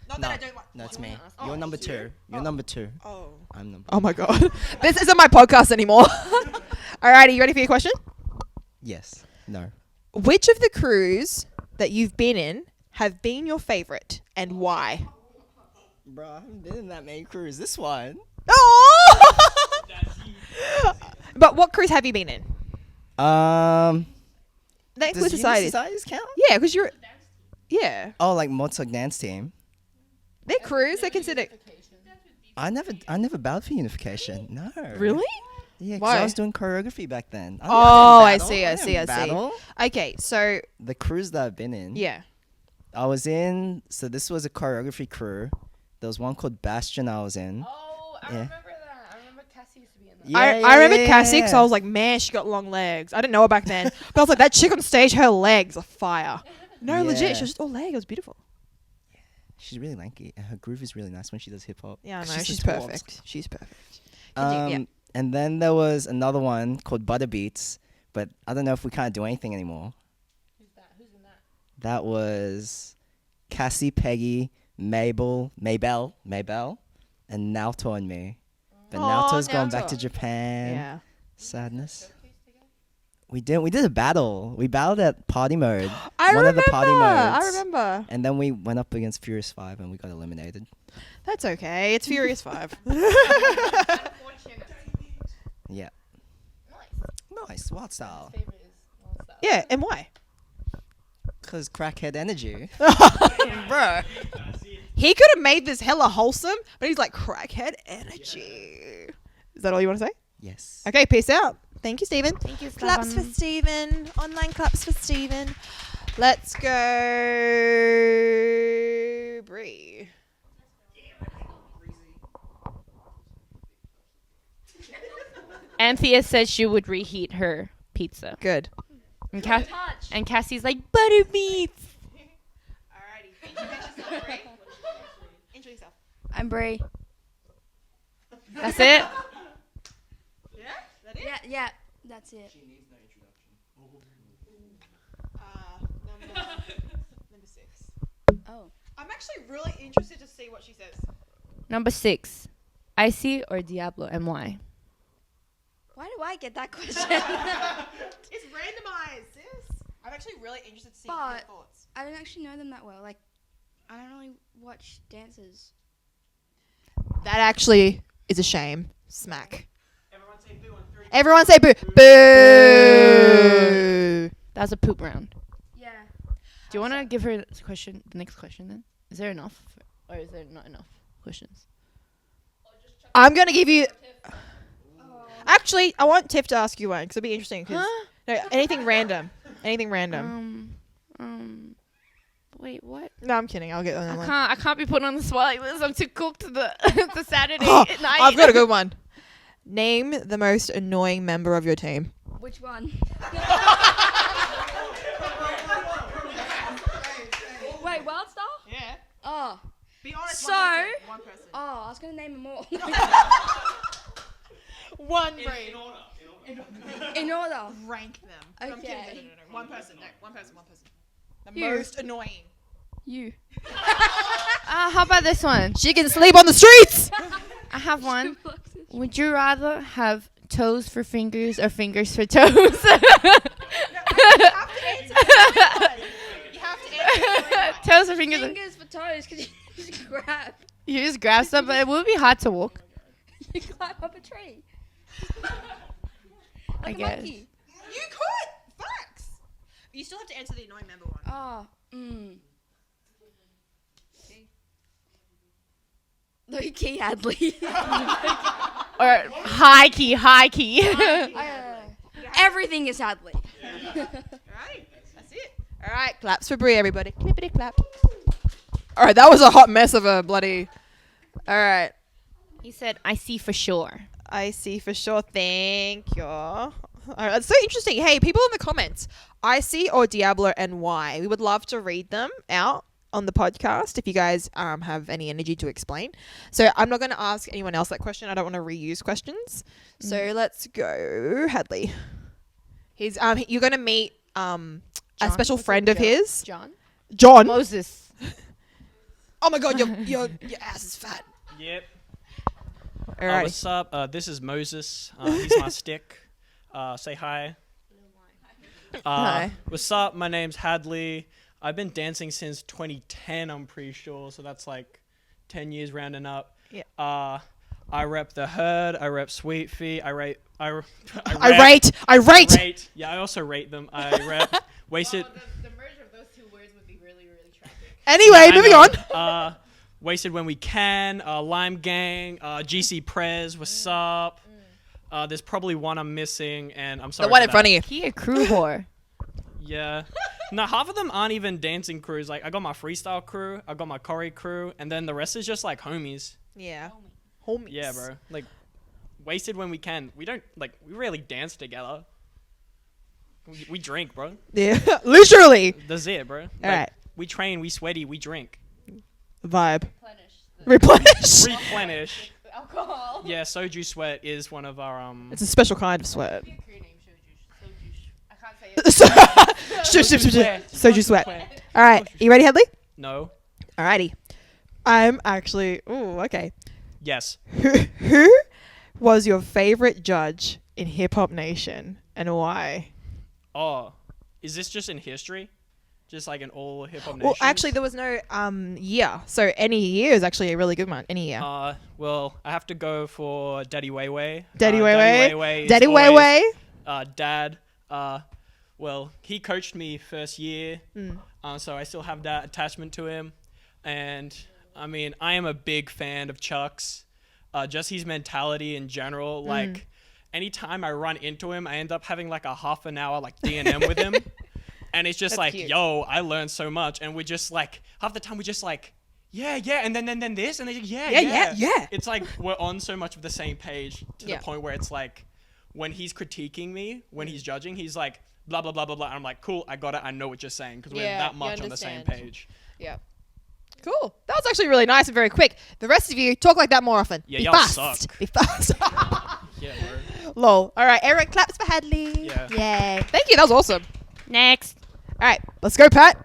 Not No, that I don't like. no, it's me. Oh, You're number it's you? 2. You're number 2. Oh. I'm number. Oh my god. This isn't my podcast anymore. Alrighty, you ready for your question? Yes. No. Which of the crews that you've been in have been your favorite and why? Bro, I haven't been in that many crews. This one. Oh! But what crews have you been in? Um. The Does Exclusive Unit Society. Societies count? Yeah, because you're. Yeah. Oh, like Modsock dance team. They're crews. They're considered. I never bowed for unification. No. Really? Yeah, because Why? I was doing choreography back then. Oh, I didn't see, I see, I see. battle. Okay, so. The crews that I've been in. Yeah. I was in. So this was a choreography crew. There was one called Bastion I was in. Oh, I Yeah. remember that. I remember Cassie used to be in that. I remember Cassie because I was like, man, she got long legs. I didn't know her back then. But I was like, that chick on stage, her legs are fire. No, legit. Yeah. She was just all leg. It was beautiful. She's really lanky, and her groove is really nice when she does hip hop. Yeah, I know. She's She's a twat. perfect. She's perfect. Continue, yeah. And then there was another one called Butterbeats, but I don't know if we can't do anything anymore. Who's that? Who's in that? That was Cassie, Peggy, Maybell, and Naoto and me. But Aw, Naoto's gone back Naoto. to Japan. Yeah. Sadness. We did a battle. We battled at Party Mode. I One remember. of the party I modes. remember. And then we went up against Furious 5 and we got eliminated. That's okay. It's Furious 5. Yeah. Nice. Wild style. Yeah, and why? Because crackhead energy. Bro. He could have made this hella wholesome, but he's like, crackhead energy. Is that all you want to say? Yes. Okay, peace out. Thank you, Stephen. Thank you, Claps for Slavan. Stephen. Online claps for Stephen. Let's go, Bree. Anthea said she would reheat her pizza. Good. And, and Cassie's like, butter beets. Alrighty. Introduce yourself, Bree. Introduce yourself. I'm Bray. That's it? Yeah, that's it. Number 6. Oh. I'm actually really interested to see what she says. Number 6. Icy or Diablo and why? Why do I get that question? It's randomized, sis. I'm actually really interested to see your But- thoughts. I don't actually know them that well. Like, I don't really watch dances. That actually is a shame. Smack. Everyone say boo on 3. Everyone say boo. Boo. That was a poop round. Yeah. Do you want to give her the next question then? Is there enough? Or is there not enough questions? I'm gonna give you. Actually, I want Tiff to ask you one because it'll be interesting. No, anything random. Anything random. Wait, what? No, I'm kidding. I'll get another one. I can't be put on the spot like this. I'm too cooked to the the Saturday night. I've got a good one. Name the most annoying member of your team. Which one? Wait, Wildstar? Yeah. Oh. Be honest. So. One person. Oh, I was gonna name them all. One brain. In order. Rank them. No, I'm kidding. Okay. No. One person. No. One person. The You. most annoying. You. How about this one? She can sleep on the streets. I have one. Would you rather have toes for fingers or fingers for toes? You have to answer Toes for fingers. Fingers for toes, because you just grab. You just grab stuff, but it would be hard to walk. You climb up a tree. I Like a guess. monkey. You could. Facts. You still have to answer the annoying member one. Oh. Low key Hadley. Or high key. Everything is Hadley. Alright. That's it. All right, claps for Brie, everybody. Clippity clap. All right, that was a hot mess of a bloody. All right, He said, I see for sure. I see for sure. Thank you. All right, that's so interesting. Hey, people in the comments, I see or Diablo and why. We would love to read them out on the podcast if you guys have any energy to explain. So I'm not going to ask anyone else that question. I don't want to reuse questions. So let's go, Hadley. He's you're going to meet a special friend of his, John. Moses. Oh my God, your ass is fat. Yep. All right. What's up? This is Moses. He's my stick. Say hi. Hi. What's up? My name's Hadley. I've been dancing since 2010, I'm pretty sure. So that's like 10 years rounding up. Yeah. I rep the herd. I rep Sweet Feet. I rate. Yeah, I also rate them. I rep Wasted. The merger of those two words would be really, really tragic. Anyway, Yeah, moving on. Wasted When We Can. Lime Gang. GC Prez. What's up? There's probably one I'm missing, and I'm sorry. The one for in front of you. He a crew whore. Yeah. No, half of them aren't even dancing crews. Like, I got my freestyle crew, I got my choreo crew, and then the rest is just like homies. Yeah. Homies. Yeah, bro. Like, Wasted When We Can. We don't, like, we rarely dance together. We drink, bro. Yeah. Literally. That's it, bro. Like, Alright. We train, we sweaty, we drink. Vibe. Replenish. Replenish. Alcohol. Yeah, Soju Sweat is one of our, It's a special kind of sweat. I can't say it. Soju sweat. All right. You ready, Hadley? No. Alrighty. I'm actually. Ooh, okay. Yes. Who was your favorite judge in Hip Hop Nation and why? Oh, is this just in history? Just like in all hip hop nations? Well, actually, there was no year. So any year is actually a really good one. Any year. Well, I have to go for Daddy Way Way. Daddy Way Way. Way. Daddy Way Way. Dad. Well, he coached me first year, so I still have that attachment to him. And I mean, I am a big fan of Chuck's. Just his mentality in general. Like, anytime I run into him, I end up having like a half an hour like D&M with him. And it's just like, cute. yo, I learned so much. And we're just like, half the time we're just like, yeah, and then this, and then yeah. It's like we're on so much of the same page to the point where it's like, when he's critiquing me, when he's judging, he's like, blah, blah, blah, blah, blah. And I'm like, cool, I got it. I know what you're saying because we're that much on the same page. Yeah. Cool. That was actually really nice and very quick. The rest of you, talk like that more often. Yeah, Be y'all fast. suck. Be fast. Yeah, bro. Lol. All right, Eric, claps for Hadley. Yeah. Yay. Thank you. That was awesome. Next. All right, let's go, Pat.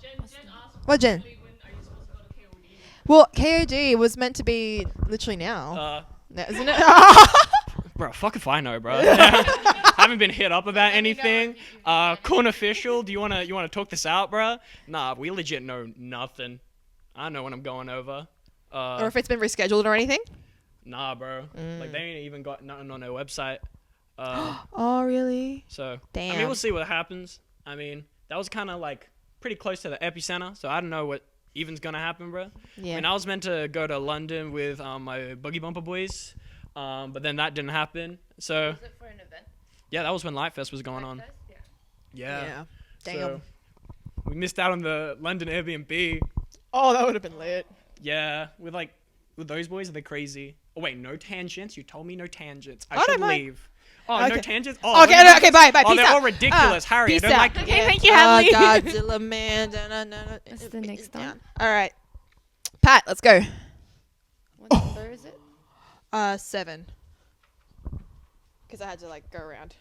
Jen asked, What, Jen? when are you supposed to go to KOD? Well, KOD was meant to be literally now. No, isn't it? Bro, fuck if I know, bro. Haven't been hit up about anything. Corn official, do you wanna talk this out, bro? Nah, we legit know nothing. I know when I'm going over. Or if it's been rescheduled or anything? Nah, bro. Like, they ain't even got nothing on their website. Oh, really? So, I Damn. mean, we'll see what happens. I mean, that was kind of like pretty close to the epicenter, so I don't know what even's gonna happen, bro. Yeah. I mean, I was meant to go to London with my Buggy Bumper boys, but then that didn't happen. So. Was it for an event? Yeah, that was when Lightfest was going on. Yeah. Damn. So we missed out on the London Airbnb. Oh, that would have been lit. Yeah, with those boys, they're crazy. Oh wait, no tangents. You told me no tangents. I Oh, should no, mate. leave. Oh, Okay. no tangents. Oh, Okay, no, okay, bye, bye. Oh, Peace they're out. all ridiculous, Harry. I Peace don't out. like. Okay, thank you, Hadley. Godzilla man. What's the next one? All right, Pat, let's go. What number is it? 7. Because I had to go around.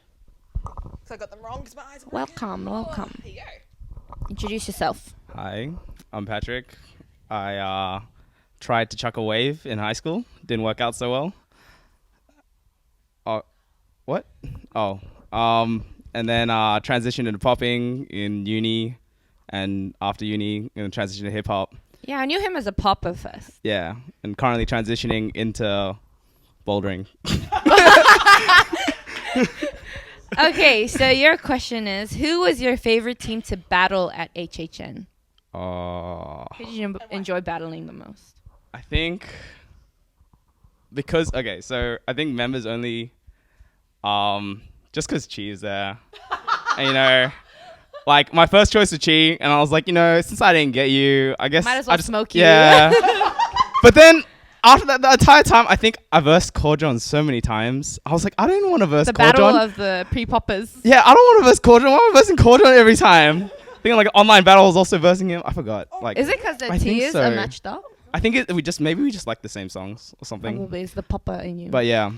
Because I got them wrong. Because my eyes. Were Welcome. Here you go. Introduce yourself. Hi, I'm Patrick. I tried to chuck a wave in high school. Didn't work out so well. What? Oh, and then transitioned into popping in uni, and after uni, transitioned to hip hop. Yeah, I knew him as a popper first. Yeah, and currently transitioning into bouldering. Okay, so your question is, who was your favorite team to battle at HHN? Who did you enjoy battling the most? I think because so I think members only, just because Chi is there, and my first choice was Chi, and I was like, since I didn't get you, I guess Might as well smoke you. Yeah. But then after that, the entire time, I think I versed Corjon so many times. I was like, I don't want to verse The Corjon. battle of the pre-poppers. Yeah, I don't want to verse Corjon. Why am I versing Corjon every time? I think online battle was also versing him. I forgot. Is it because the I think tiers so. are matched up? I think we just like the same songs or something. Probably it's the popper in you. But yeah,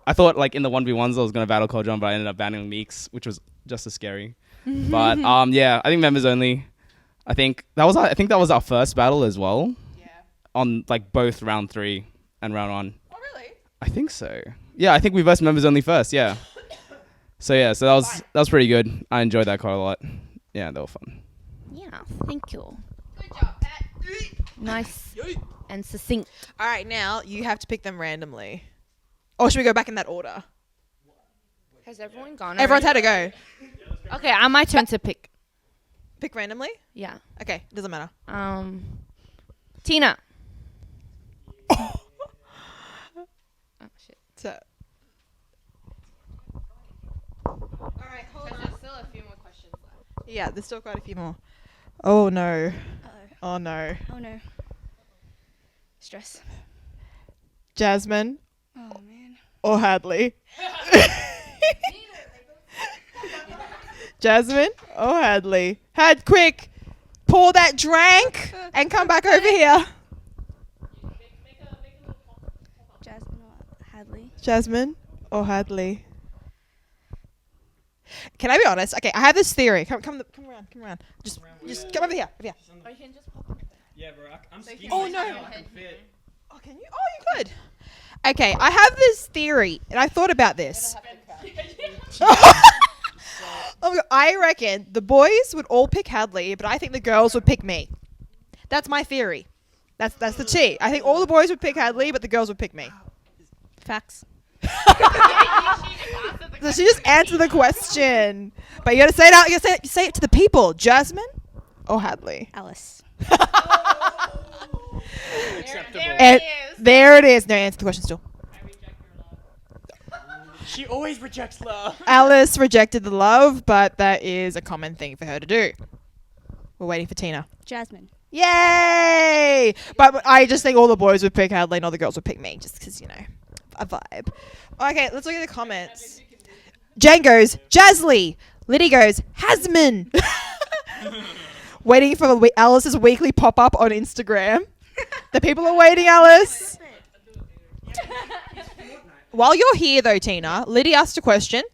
I thought in the 1v1s I was gonna battle Corjon, but I ended up battling Meeks, which was just as scary. But yeah, I think members only. I think that was our first battle as well. Yeah. On both round 3 and round 1. Oh really? I think so. Yeah, I think we versed members only first. Yeah. So that was pretty good. I enjoyed that quite a lot. Yeah, they were fun. Yeah, thank you. Good job, Pat. Nice and succinct. All right, now you have to pick them randomly. Or should we go back in that order? Has everyone gone? Everyone's had to go. Okay, my turn to pick. Pick randomly? Yeah. Okay, doesn't matter. Tina. Oh shit. So. All right, hold on. There's still a few more questions left. Yeah, there's still quite a few more. Oh no. Oh no. Oh no. Stress. Jasmine Oh man. or Hadley? Jasmine or Hadley? Quick! Pour that drink and come back over here. Jasmine or Hadley? Jasmine or Hadley? Can I be honest? Okay, I have this theory. Come around. Just come over here. Oh, you can just pop it. Yeah, bro. I'm skinny. Oh, no. I can fit. Oh, can you? Oh, you could. Okay, I have this theory, and I thought about this. Oh, I reckon the boys would all pick Hadley, but I think the girls would pick me. That's my theory. That's the cheat. I think all the boys would pick Hadley, but the girls would pick me. Facts. So she just answered the question, but you gotta say it out. You gotta say it to the people. Jasmine or Hadley? Alice. And there it is. No, answer the question still. She always rejects love. Alice rejected the love, but that is a common thing for her to do. We're waiting for Tina. Jasmine. Yay! But I just think all the boys would pick Hadley and all the girls would pick me, just because, a vibe. Okay, let's look at the comments. Jane goes, Jasley. Liddy goes, Hasman. Waiting for Alice's weekly pop-up on Instagram. The people are waiting, Alice. While you're here, though, Tina, Liddy asked a question.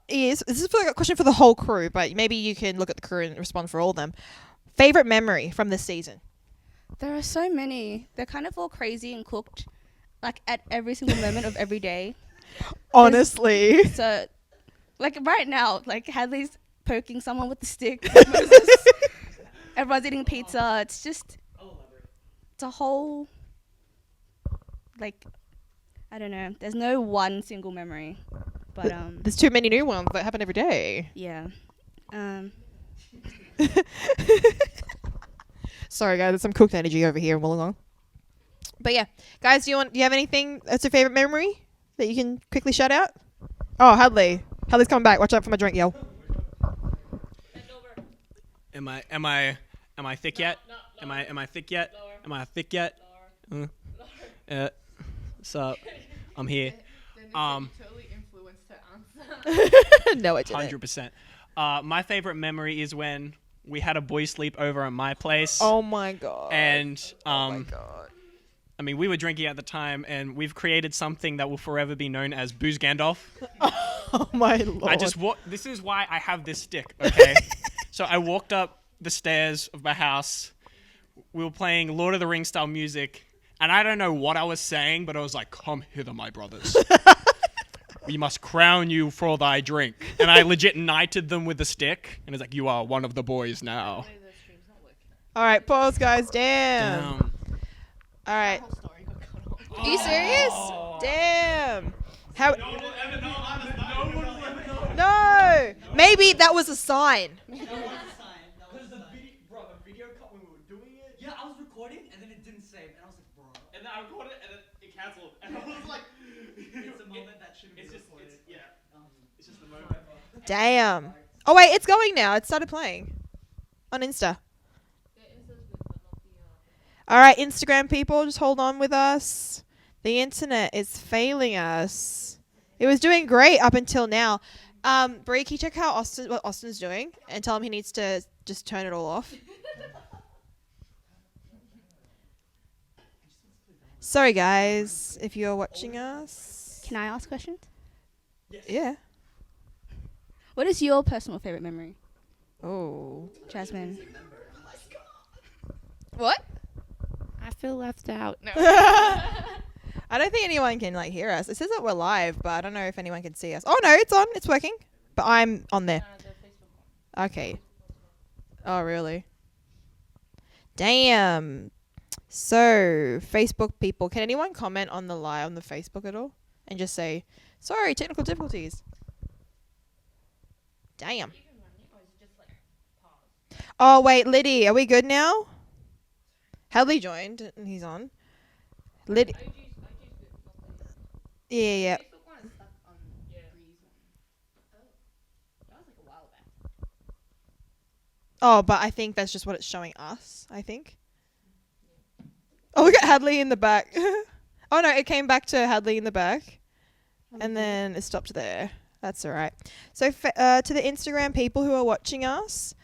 This is a question for the whole crew, but maybe you can look at the crew and respond for all of them. Favorite memory from this season? There are so many. They're kind of all crazy and cooked, at every single moment of every day. Honestly. So, right now, Hadley's poking someone with the stick. Everyone's eating pizza. It's just, it's a whole, I don't know. There's no one single memory, but There's too many new ones that happen every day. yeah. Sorry, guys. There's some cooked energy over here in Wollongong. But yeah, guys, do you have anything that's your favorite memory that you can quickly shout out? Oh, Hadley. Hadley's coming back. Watch out for my drink, yo. Am I thick yet? Am I thick yet? Am I thick yet? So I'm here. Totally influenced her answer. No, it didn't. 100%. My favorite memory is when we had a boys' sleepover at my place. Oh my god. And oh my god. I mean, we were drinking at the time, and we've created something that will forever be known as Booze Gandalf. Oh my lord. This is why I have this stick, okay? So I walked up the stairs of my house. We were playing Lord of the Rings style music, and I don't know what I was saying, but I was like, "Come hither, my brothers. We must crown you for thy drink." And I legit knighted them with the stick, and it's like, "You are one of the boys now." All right, pause, guys. Damn. All right. Are you serious? Damn. How? No. Maybe that was a sign. Because the video cut when we were doing it. Yeah, I was recording and then it didn't save, and I was like, bro. And then I recorded and then it canceled, and I was like, it's a moment that shouldn't be recorded. It's just the moment. Damn. Oh wait, it's going now. It started playing on Insta. All right, Instagram people, just hold on with us. The internet is failing us. It was doing great up until now. Bree, can you check what Austin's doing and tell him he needs to just turn it all off? Sorry, guys, if you're watching us. Can I ask questions? Yeah. What is your personal favorite memory? Oh, Jasmine. What? I feel left out. No. I don't think anyone can hear us. It says that we're live, but I don't know if anyone can see us. Oh no, it's on. It's working. But I'm on there. Okay. Oh really? Damn. So Facebook people, can anyone comment on the live on the Facebook at all and just say sorry, technical difficulties? Damn. Oh wait, Liddy, are we good now? Hadley joined and he's on. Liddy. Yeah. Oh, but I think that's just what it's showing us, I think. Oh, we got Hadley in the back. Oh, no, it came back to Hadley in the back. And then it stopped there. That's all right. So to the Instagram people who are watching us,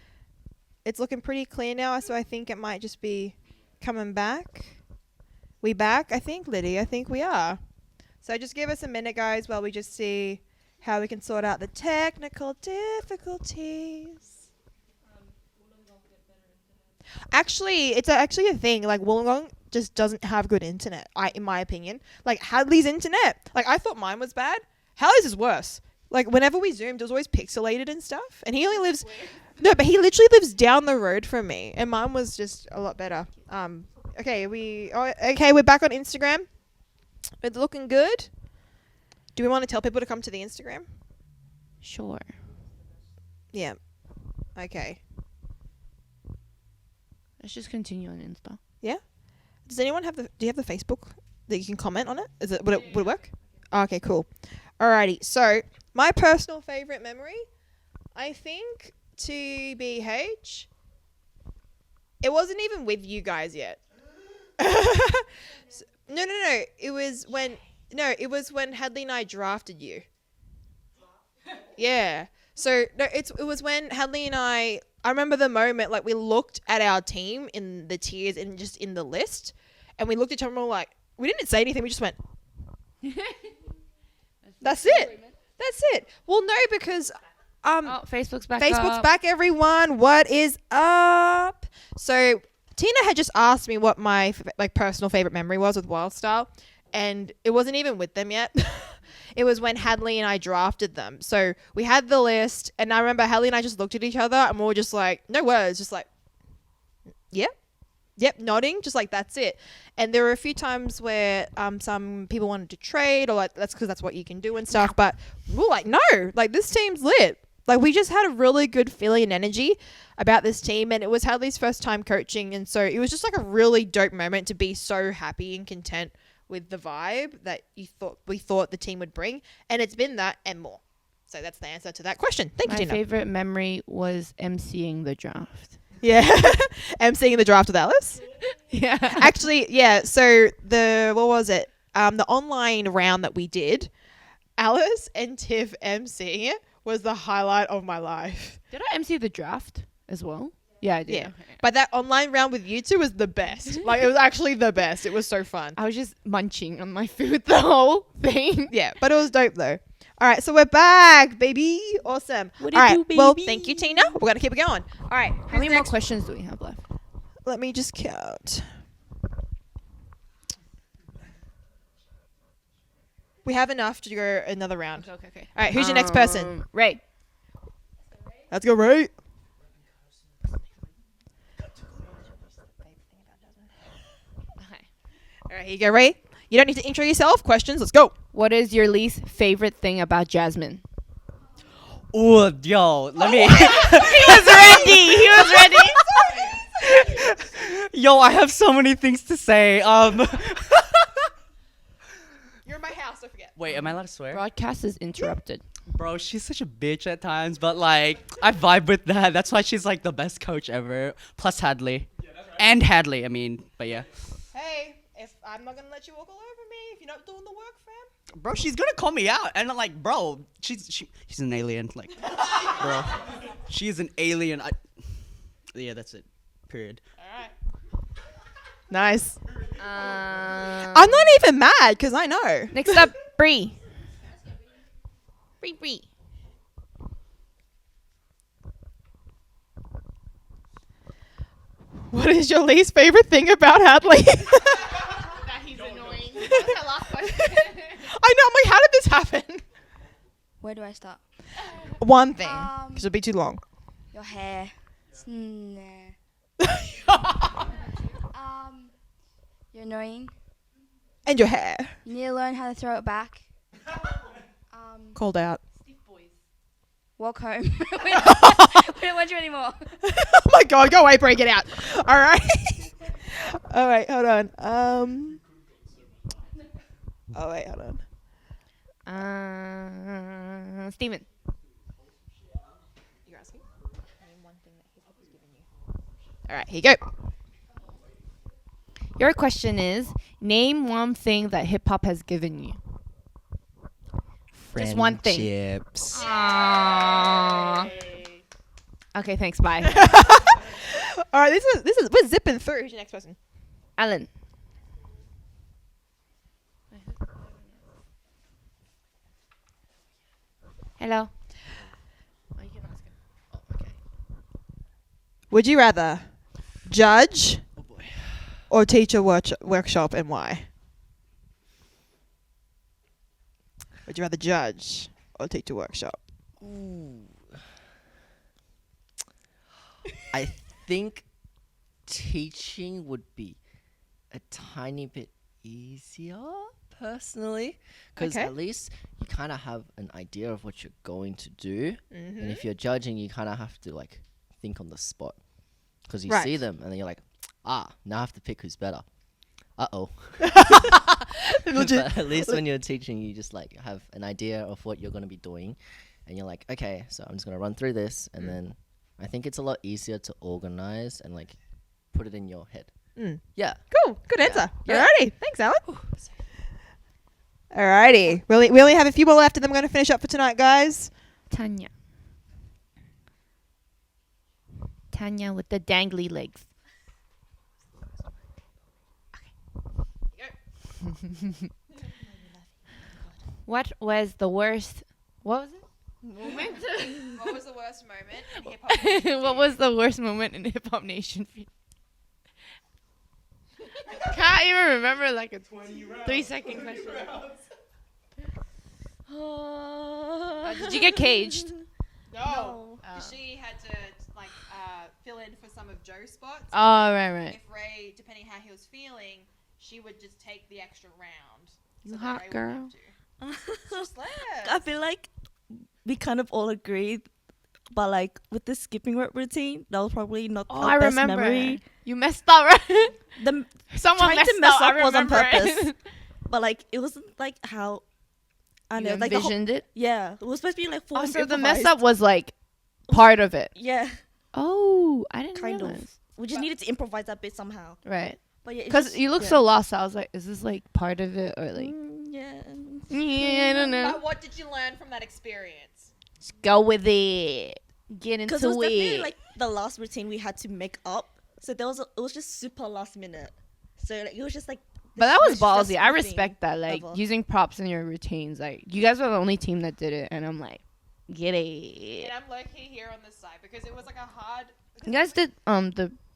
it's looking pretty clear now, so I think it might just be coming back. We back, I think, Liddy. I think we are. So just give us a minute, guys, while we just see how we can sort out the technical difficulties. Actually, it's actually a thing. Wollongong just doesn't have good internet, in my opinion. Hadley's internet, I thought mine was bad. Hadley's is worse. Whenever we zoomed, it was always pixelated and stuff. And he only lives... No, but he literally lives down the road from me. And mine was just a lot better. Okay, we're back on Instagram. It's looking good. Do we want to tell people to come to the Instagram? Sure. Yeah. Okay. Let's just continue on Insta. Yeah? Does anyone have do you have the Facebook that you can comment on it? Would it work? Oh, okay, cool. Alrighty. So, my personal favorite memory, I think TBH, it wasn't even with you guys yet. No. It was when Hadley and I drafted you. Yeah. So no, it was when Hadley and I remember the moment, we looked at our team in the tiers and just in the list, and we looked at each other and we we didn't say anything, we just went, that's it. That's it. Well, no, because Facebook's back. Facebook's back, everyone. What is up? So Tina had just asked me what my personal favorite memory was with Wildstyle, and it wasn't even with them yet. It was when Hadley and I drafted them. So we had the list, and I remember Hadley and I just looked at each other, and we were just no words, just yep, nodding, just that's it. And there were a few times where some people wanted to trade, or that's because that's what you can do and stuff. But we were no, this team's lit. Like, we just had a really good feeling and energy about this team, and it was Hadley's first time coaching, and so it was just like a really dope moment to be so happy and content with the vibe that we thought the team would bring, and it's been that and more. So that's the answer to that question. Thank you, My Tina. favorite memory was emceeing the draft. Yeah, emceeing the draft with Alice. Yeah. Actually, yeah. So the online round that we did, Alice and Tiff emceeing it was the highlight of my life. Did I MC the draft as well? Yeah, I did. Yeah. But that online round with you two was the best. Like, it was actually the best. It was so fun. I was just munching on my food the whole thing. Yeah, but it was dope though. All right, so we're back, baby. Awesome. All right, well, thank you, Tina. We're going to keep it going. All right. How many more questions do we have left? Let me just count. We have enough to go another round. Okay. All right, who's your next person? Ray. Let's go, Ray. Okay. All right, here you go, Ray. You don't need to intro yourself. Questions, let's go. What is your least favorite thing about Jasmine? Ooh, yo, let me. He was ready. Yo, I have so many things to say. You're in my house, don't forget. Wait, am I allowed to swear? Broadcast is interrupted. Bro, she's such a bitch at times, but like, I vibe with that. That's why she's like the best coach ever. Plus Hadley. Yeah, that's right. And Hadley, I mean, but yeah. Hey, if I'm not going to let you walk all over me if you're not doing the work, fam. Bro, she's gonna call me out. And I'm like, bro, she's an alien. Like, bro, she's an alien. Yeah, that's it. Period. All right. Nice. I'm I'm not even mad because I know. Next up, Bree. Bree. What is your least favorite thing about Hadley? That he's annoying. That's my last question. I know. I'm like, how did this happen? Where do I start? One thing, because it'll be too long. Your hair. Nah. You're annoying. And your hair. You need to learn how to throw it back. Called out. Walk home. we don't want you anymore. Oh my god, go away, break it out. All right. All right, hold on. Oh wait, hold on. Steven. You're asking? Name one thing that hip hop has given you. All right, here you go. Your question is, name one thing that hip hop has given you. Just one thing. Friendships. Aww. Okay, thanks. Bye. All right, this is we're zipping through. Who's your next person? Alan. Hello. Would you rather judge or teach a workshop, and why? Would you rather judge or teach a workshop? Ooh. I think teaching would be a tiny bit easier, personally, because Okay. at least you kind of have an idea of what you're going to do, and if you're judging, you kind of have to like think on the spot, because you see Right. them and then you're like, now I have to pick who's better. Uh-oh. But at least when you're teaching, you just like have an idea of what you're going to be doing, and you're like, okay, so I'm just going to run through this, and then I think it's a lot easier to organize and like put it in your head. Yeah. Cool. Good answer. Yeah. Alrighty. Thanks, Alan. Alrighty. We only have a few more left, and then we're going to finish up for tonight, guys. Tanya. Tanya with the dangly legs. What was the worst? What was it? Moment. What was the worst moment in hip hop? What was the worst moment in Hip Hop Nation? Can't even remember like a 3-second question. Did you get caged? No. She had to like fill in for some of Joe's spots. Oh, right. If Ray, depending how he was feeling, she would just take the extra round. You that hot Ray girl. wouldn't have to. Just left. I feel like we kind of all agreed But like with the skipping rope routine, that was probably not Oh, the I best remember. memory. You messed up, right? The Someone trying messed to mess up. up I was on remember purpose, it. but like it wasn't like how I You know, like the whole, envisioned it. yeah, it was supposed to be like full. Oh, so the improvised. mess up was like part of it. Yeah, Oh, I didn't kind realize. of. We just needed to improvise that bit somehow. Right. But yeah, Because you look so lost. So I was like, is this like part of it or like? yeah. Yeah, I don't know. But what did you learn from that experience? Just go with it. Get into Because it was definitely it. like the last routine we had to make up. So it was just super last minute. So like it was just like. But that was most ballsy. I stressful respect that. Like ever. using props in your routines. Like you guys were the only team that did it, and I'm like, get it. And I'm low key here on this side because it was like a hard. You guys did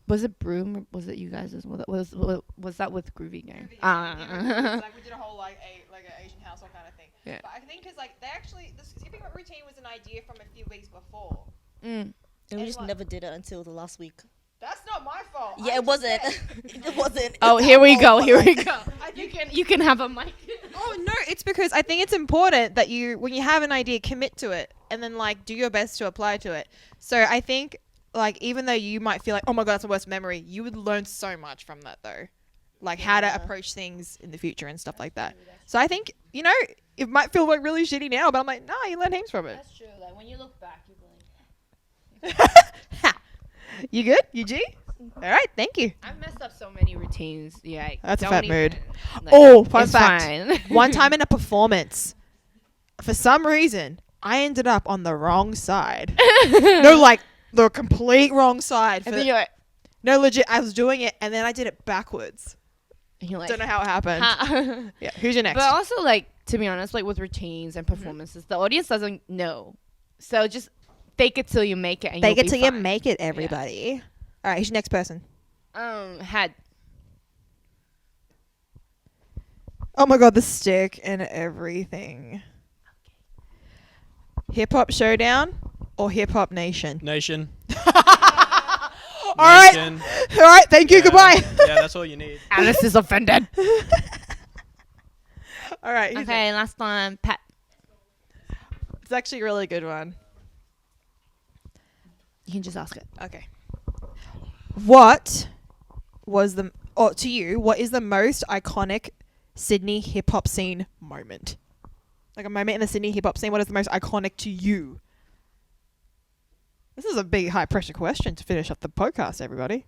was it Broom or was it you guys as well? Was that with Groovy Gang? Like we did a whole like an Asian household kind of thing. Yeah. But I think because like they actually the skipping rope routine was an idea from a few weeks before. Mm. And we just never did it until the last week. That's not my fault. Yeah, it wasn't. It wasn't. Oh, It's here our we fault, go. but, Here we like, go. You can have a mic. Oh no, it's because I think it's important that you when you have an idea commit to it and then like do your best to apply to it. So I think like even though you might feel like oh my god that's my worst memory, you would learn so much from that though. Like how to approach things in the future and stuff like that. So I think, you know, it might feel like really shitty now, but I'm like, nah, you learn heaps from it. That's true. Like when you look back, you You good? You G? All right, thank you. I've messed up so many routines. Yeah, That's a don't fat even- mood. like, Oh, fun it's fact. fine. One time in a performance, for some reason, I ended up on the wrong side. No, like the complete wrong side. And then you're like, No, legit, I was doing it and then I did it backwards. and you're like, Don't know how it happened. huh. Yeah, who's your next? But also, like, to be honest, like with routines and performances, the audience doesn't know. So just fake it till you make it. And Fake you'll it be till you fine. make it, everybody. All right, who's your next person? Had. Oh my god, the stick and everything. Hip Hop Showdown or Hip Hop Nation? Nation. All right. Nation. All right, thank you, Yeah. goodbye. Yeah, that's all you need. Alice is offended. All right, who's Okay, last one, Pat. It's actually a really good one. You can just ask it. Okay. What was the or to you, what is the most iconic Sydney hip hop scene moment? Like a moment in the Sydney hip hop scene, what is the most iconic to you? This is a big high pressure question to finish up the podcast, everybody.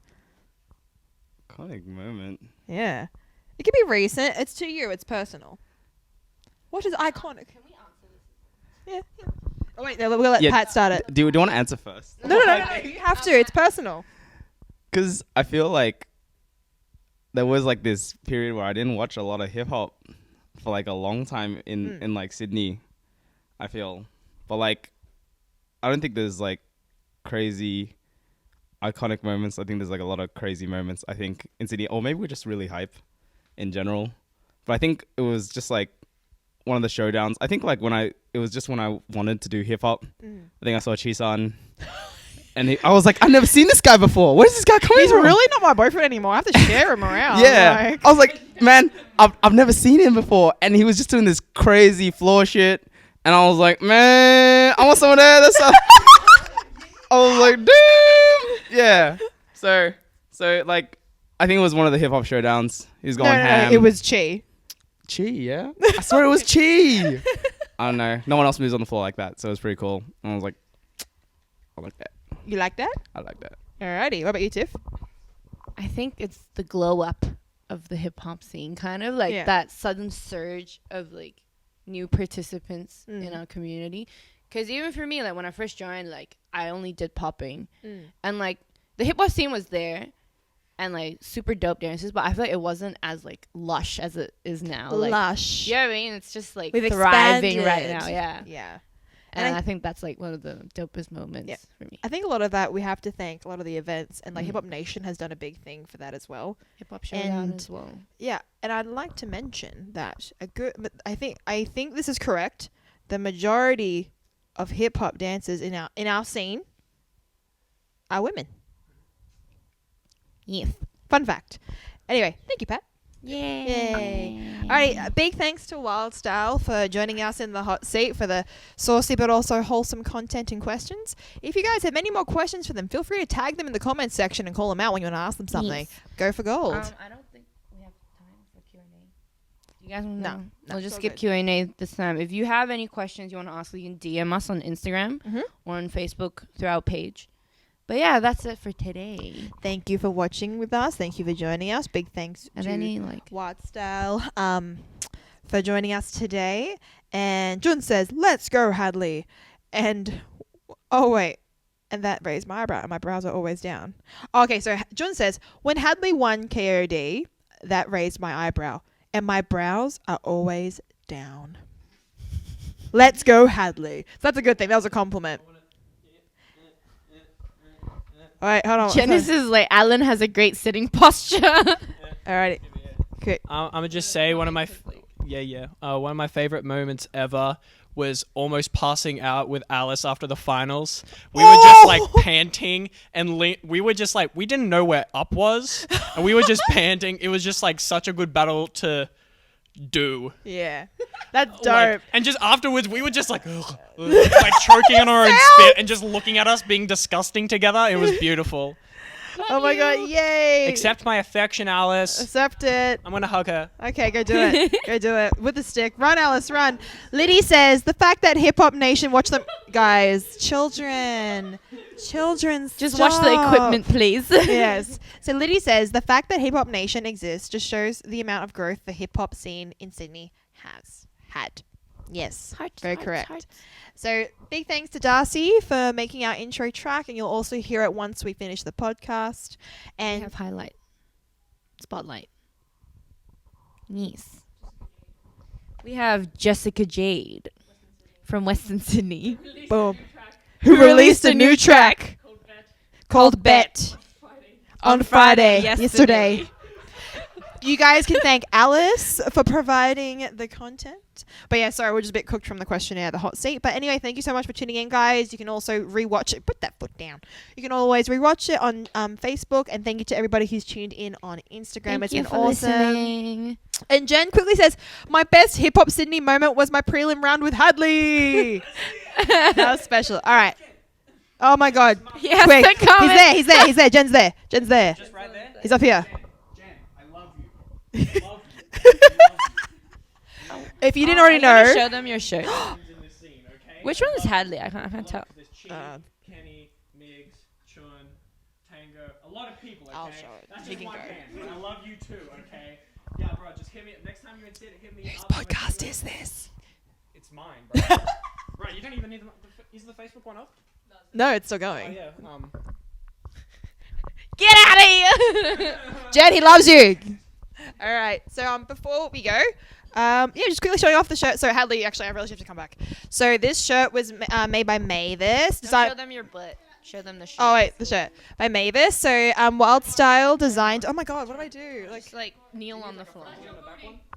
Iconic moment. Yeah. It can be recent, it's to you, it's personal. What is iconic? Can we answer this? Yeah. Oh wait, no, we'll let Yeah. Pat start it. Do you want to answer first? No, you have to, it's personal. Because I feel like there was like this period where I didn't watch a lot of hip hop for like a long time in like Sydney, I feel. But like, I don't think there's like crazy iconic moments. I think there's like a lot of crazy moments, I think, in Sydney. Or maybe we're just really hype in general. But I think it was just like one of the showdowns. I think like it was just when I wanted to do hip hop. I think I saw Chisan. And I was like, I've never seen this guy before. Where's this guy coming He's from? really not my boyfriend anymore. I have to share him around. Yeah. Like. I was like, man, I've never seen him before. And he was just doing this crazy floor shit. And I was like, man, I want some of that. That's I was like, damn. Yeah. So like, I think it was one of the hip hop showdowns. He was going ham. It was Chi. Chi, yeah? I swear it was Chi. I don't know. No one else moves on the floor like that. So it was pretty cool. And I was like, I like that. You like that? I like that. Alrighty. What about you, Tiff? I think it's the glow up of the hip hop scene, kind of like that sudden surge of like new participants in our community. Because even for me, like when I first joined, like I only did popping, and like the hip hop scene was there, and like super dope dances, but I feel like it wasn't as like lush as it is now. Like, Lush. you know what I mean? It's just like We've thriving expanded. right now. Yeah. Yeah. And I think that's like one of the dopest moments for me. I think a lot of that we have to thank a lot of the events, and like Hip Hop Nation has done a big thing for that as well. Hip Hop Showdown as well. Yeah, and I'd like to mention that I think this is correct. The majority of hip hop dancers in our scene are women. Yes. Fun fact. Anyway, thank you, Pat. Yay. Yay. Alright, big thanks to Wild Style for joining us in the hot seat for the saucy but also wholesome content and questions. If you guys have any more questions for them, feel free to tag them in the comments section and call them out when you want to ask them something. Yes. Go for gold. I don't think we have time for Q&A. You guys want to No, know? no, We'll it's just all skip good. Q&A this time. If you have any questions you want to ask, you can DM us on Instagram or on Facebook through our page. But yeah, that's it for today. Thank you for watching with us. Thank you for joining us. Big thanks And to any like Wild Style for joining us today. And Jun says, "Let's go, Hadley." And oh wait, and that raised my eyebrow. And my brows are always down. Okay, so Jun says, "When Hadley won KOD, that raised my eyebrow, and my brows are always down." Let's go, Hadley. So that's a good thing. That was a compliment. All right, hold on. Janice is like, Alan has a great sitting posture. Alrighty. Okay. I'm gonna just say one of my one of my favorite moments ever was almost passing out with Alice after the finals. We were just like panting and we were just like, we didn't know where up was, and we were just panting. It was just like such a good battle to do. Yeah. That's dope. Like, and just afterwards, we were just like, like choking on our own spit and just looking at us being disgusting together. It was beautiful. Oh my god, yay! Accept my affection, Alice. Accept it. I'm gonna hug her. Okay, go do it. Go do it. With the stick. Run, Alice, run. Liddy says, the fact that Hip Hop Nation watch them... Guys, children, Just watch the equipment, please. Yes. So Liddy says, the fact that Hip Hop Nation exists just shows the amount of growth the hip hop scene in Sydney has had. Yes, very correct. So big thanks to Darcy for making our intro track, and you'll also hear it once we finish the podcast. And We have highlight. Spotlight. Yes. We have Jessica Jade from Western Sydney. boom, who released a new track called Bet on Friday, yesterday. You guys can thank Alice for providing the content. But yeah, sorry, we're just a bit cooked from the questionnaire, the hot seat. But anyway, thank you so much for tuning in, guys. You can also rewatch it. Put that foot down. You can always rewatch it on Facebook. And thank you to everybody who's tuned in on Instagram. Thank It's you been for awesome. listening. And Jen quickly says, my best Hip Hop Sydney moment was my prelim round with Hadley. That was special. All right. Oh my God. Yes, Quick. the comment. He's there. Jen's there. Just right there. He's up here. Jen, I love you. If you didn't already know. Show them your shirt. Which one is Hadley? I can't tell. There's Chin, Kenny, Migs, Chun, Tango, a lot of people, okay? I'll show it. That's You just can one go. band, and I love you too, okay? Yeah, bro, just hit me, next time you're in Sydney, hit me Whose up. podcast is this? It's mine, bro. Right, you don't even need is the Facebook one up? No, it's still Oh, going. yeah, Get out of here! Jen, he loves you. All right. So before we go, just quickly showing off the shirt. So Hadley, actually, I really have to come back. So this shirt was made by Mavis. Don't show them your butt. Show them the shirt. Oh wait, the shirt by Mavis. So Wild Style designed. Oh my God, what do I do? Just like kneel on the floor.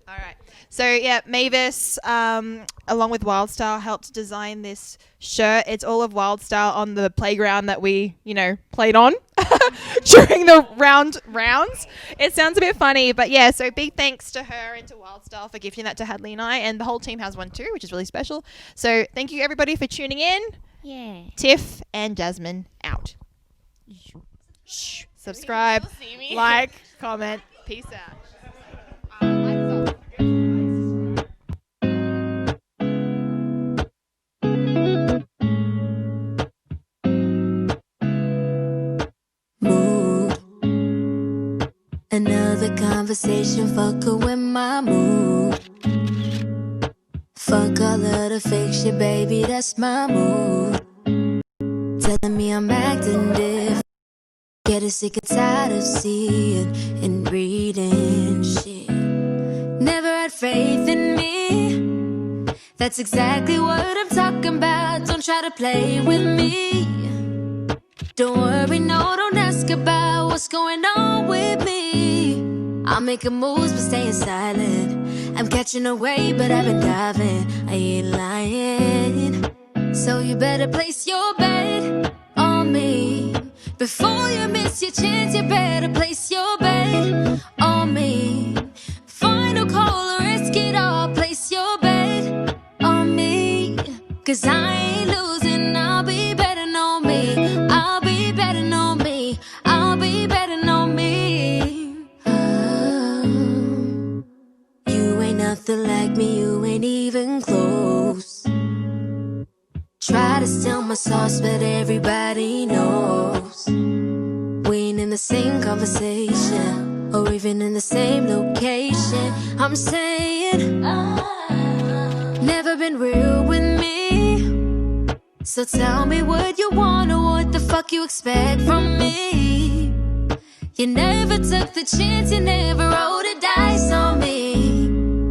All right. So yeah, Mavis, along with Wild Style, helped design this shirt. It's all of Wild Style on the playground that we, played on during the rounds. It sounds a bit funny, but yeah. So big thanks to her and to Wild Style for gifting that to Hadley and I, and the whole team has one too, which is really special. So thank you everybody for tuning in. Yeah. Tiff and Jasmine out. Shh. Subscribe, like, comment. Peace out. Mood. Another conversation fucking with my mood. Fuck all of the fake shit, baby, that's my mood. Telling me I'm acting different. Getting sick and tired of seeing and reading shit. Never had faith in me. That's exactly what I'm talking about. Don't try to play with me. Don't worry, no, don't ask about what's going on with me. I'm making moves but staying silent. I'm catching a wave but I've been diving. I ain't lying. So you better place your bet on me. Before you miss your chance, you better place your bet on me. Final call or risk 'cause I ain't losing. I'll be betting on me. I'll be betting on me. I'll be betting on me. You ain't nothing like me. You ain't even close. Try to steal my sauce, but everybody knows we ain't in the same conversation or even in the same location. I'm saying never been real with me. So tell me what you want or what the fuck you expect from me. You never took the chance, you never rolled a dice on me.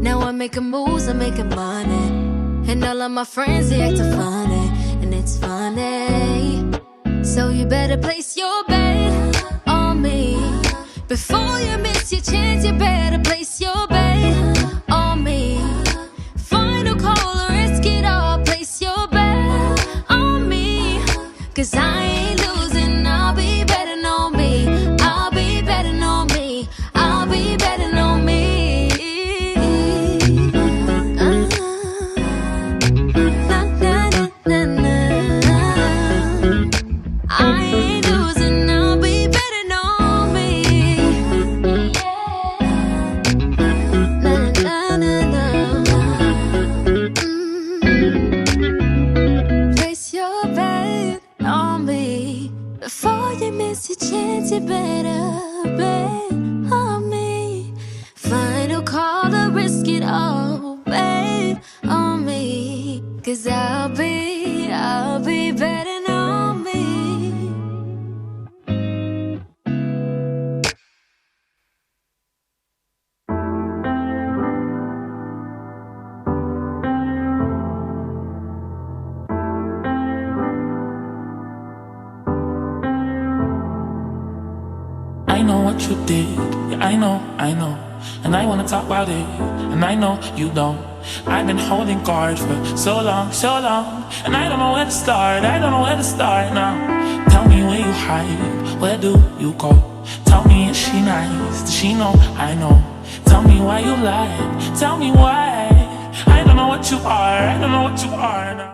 Now I'm making moves, I'm making money, and all of my friends, they acting funny, and it's funny. So you better place your bet on me. Before you miss your chance, you better place your bet on me. Final call or risk it all, place your bet on me. 'Cause I ain't losing, I'll be betting on me. I'll be betting on me. I'll be betting on me. I ain't losing, I'll be betting on me. Na, na, na, na. Place your bet on me. Before you miss your chance, you better bet on me. Final call to risk it all, bet on me. 'Cause I'll be betting on me. I know what you did, yeah, I know, and I wanna talk about it, and I know you don't. I've been holding guard for so long, and I don't know where to start, now. Tell me where you hide, where do you go? Tell me, is she nice, does she know I know? Tell me why you lied, tell me why. I don't know what you are now.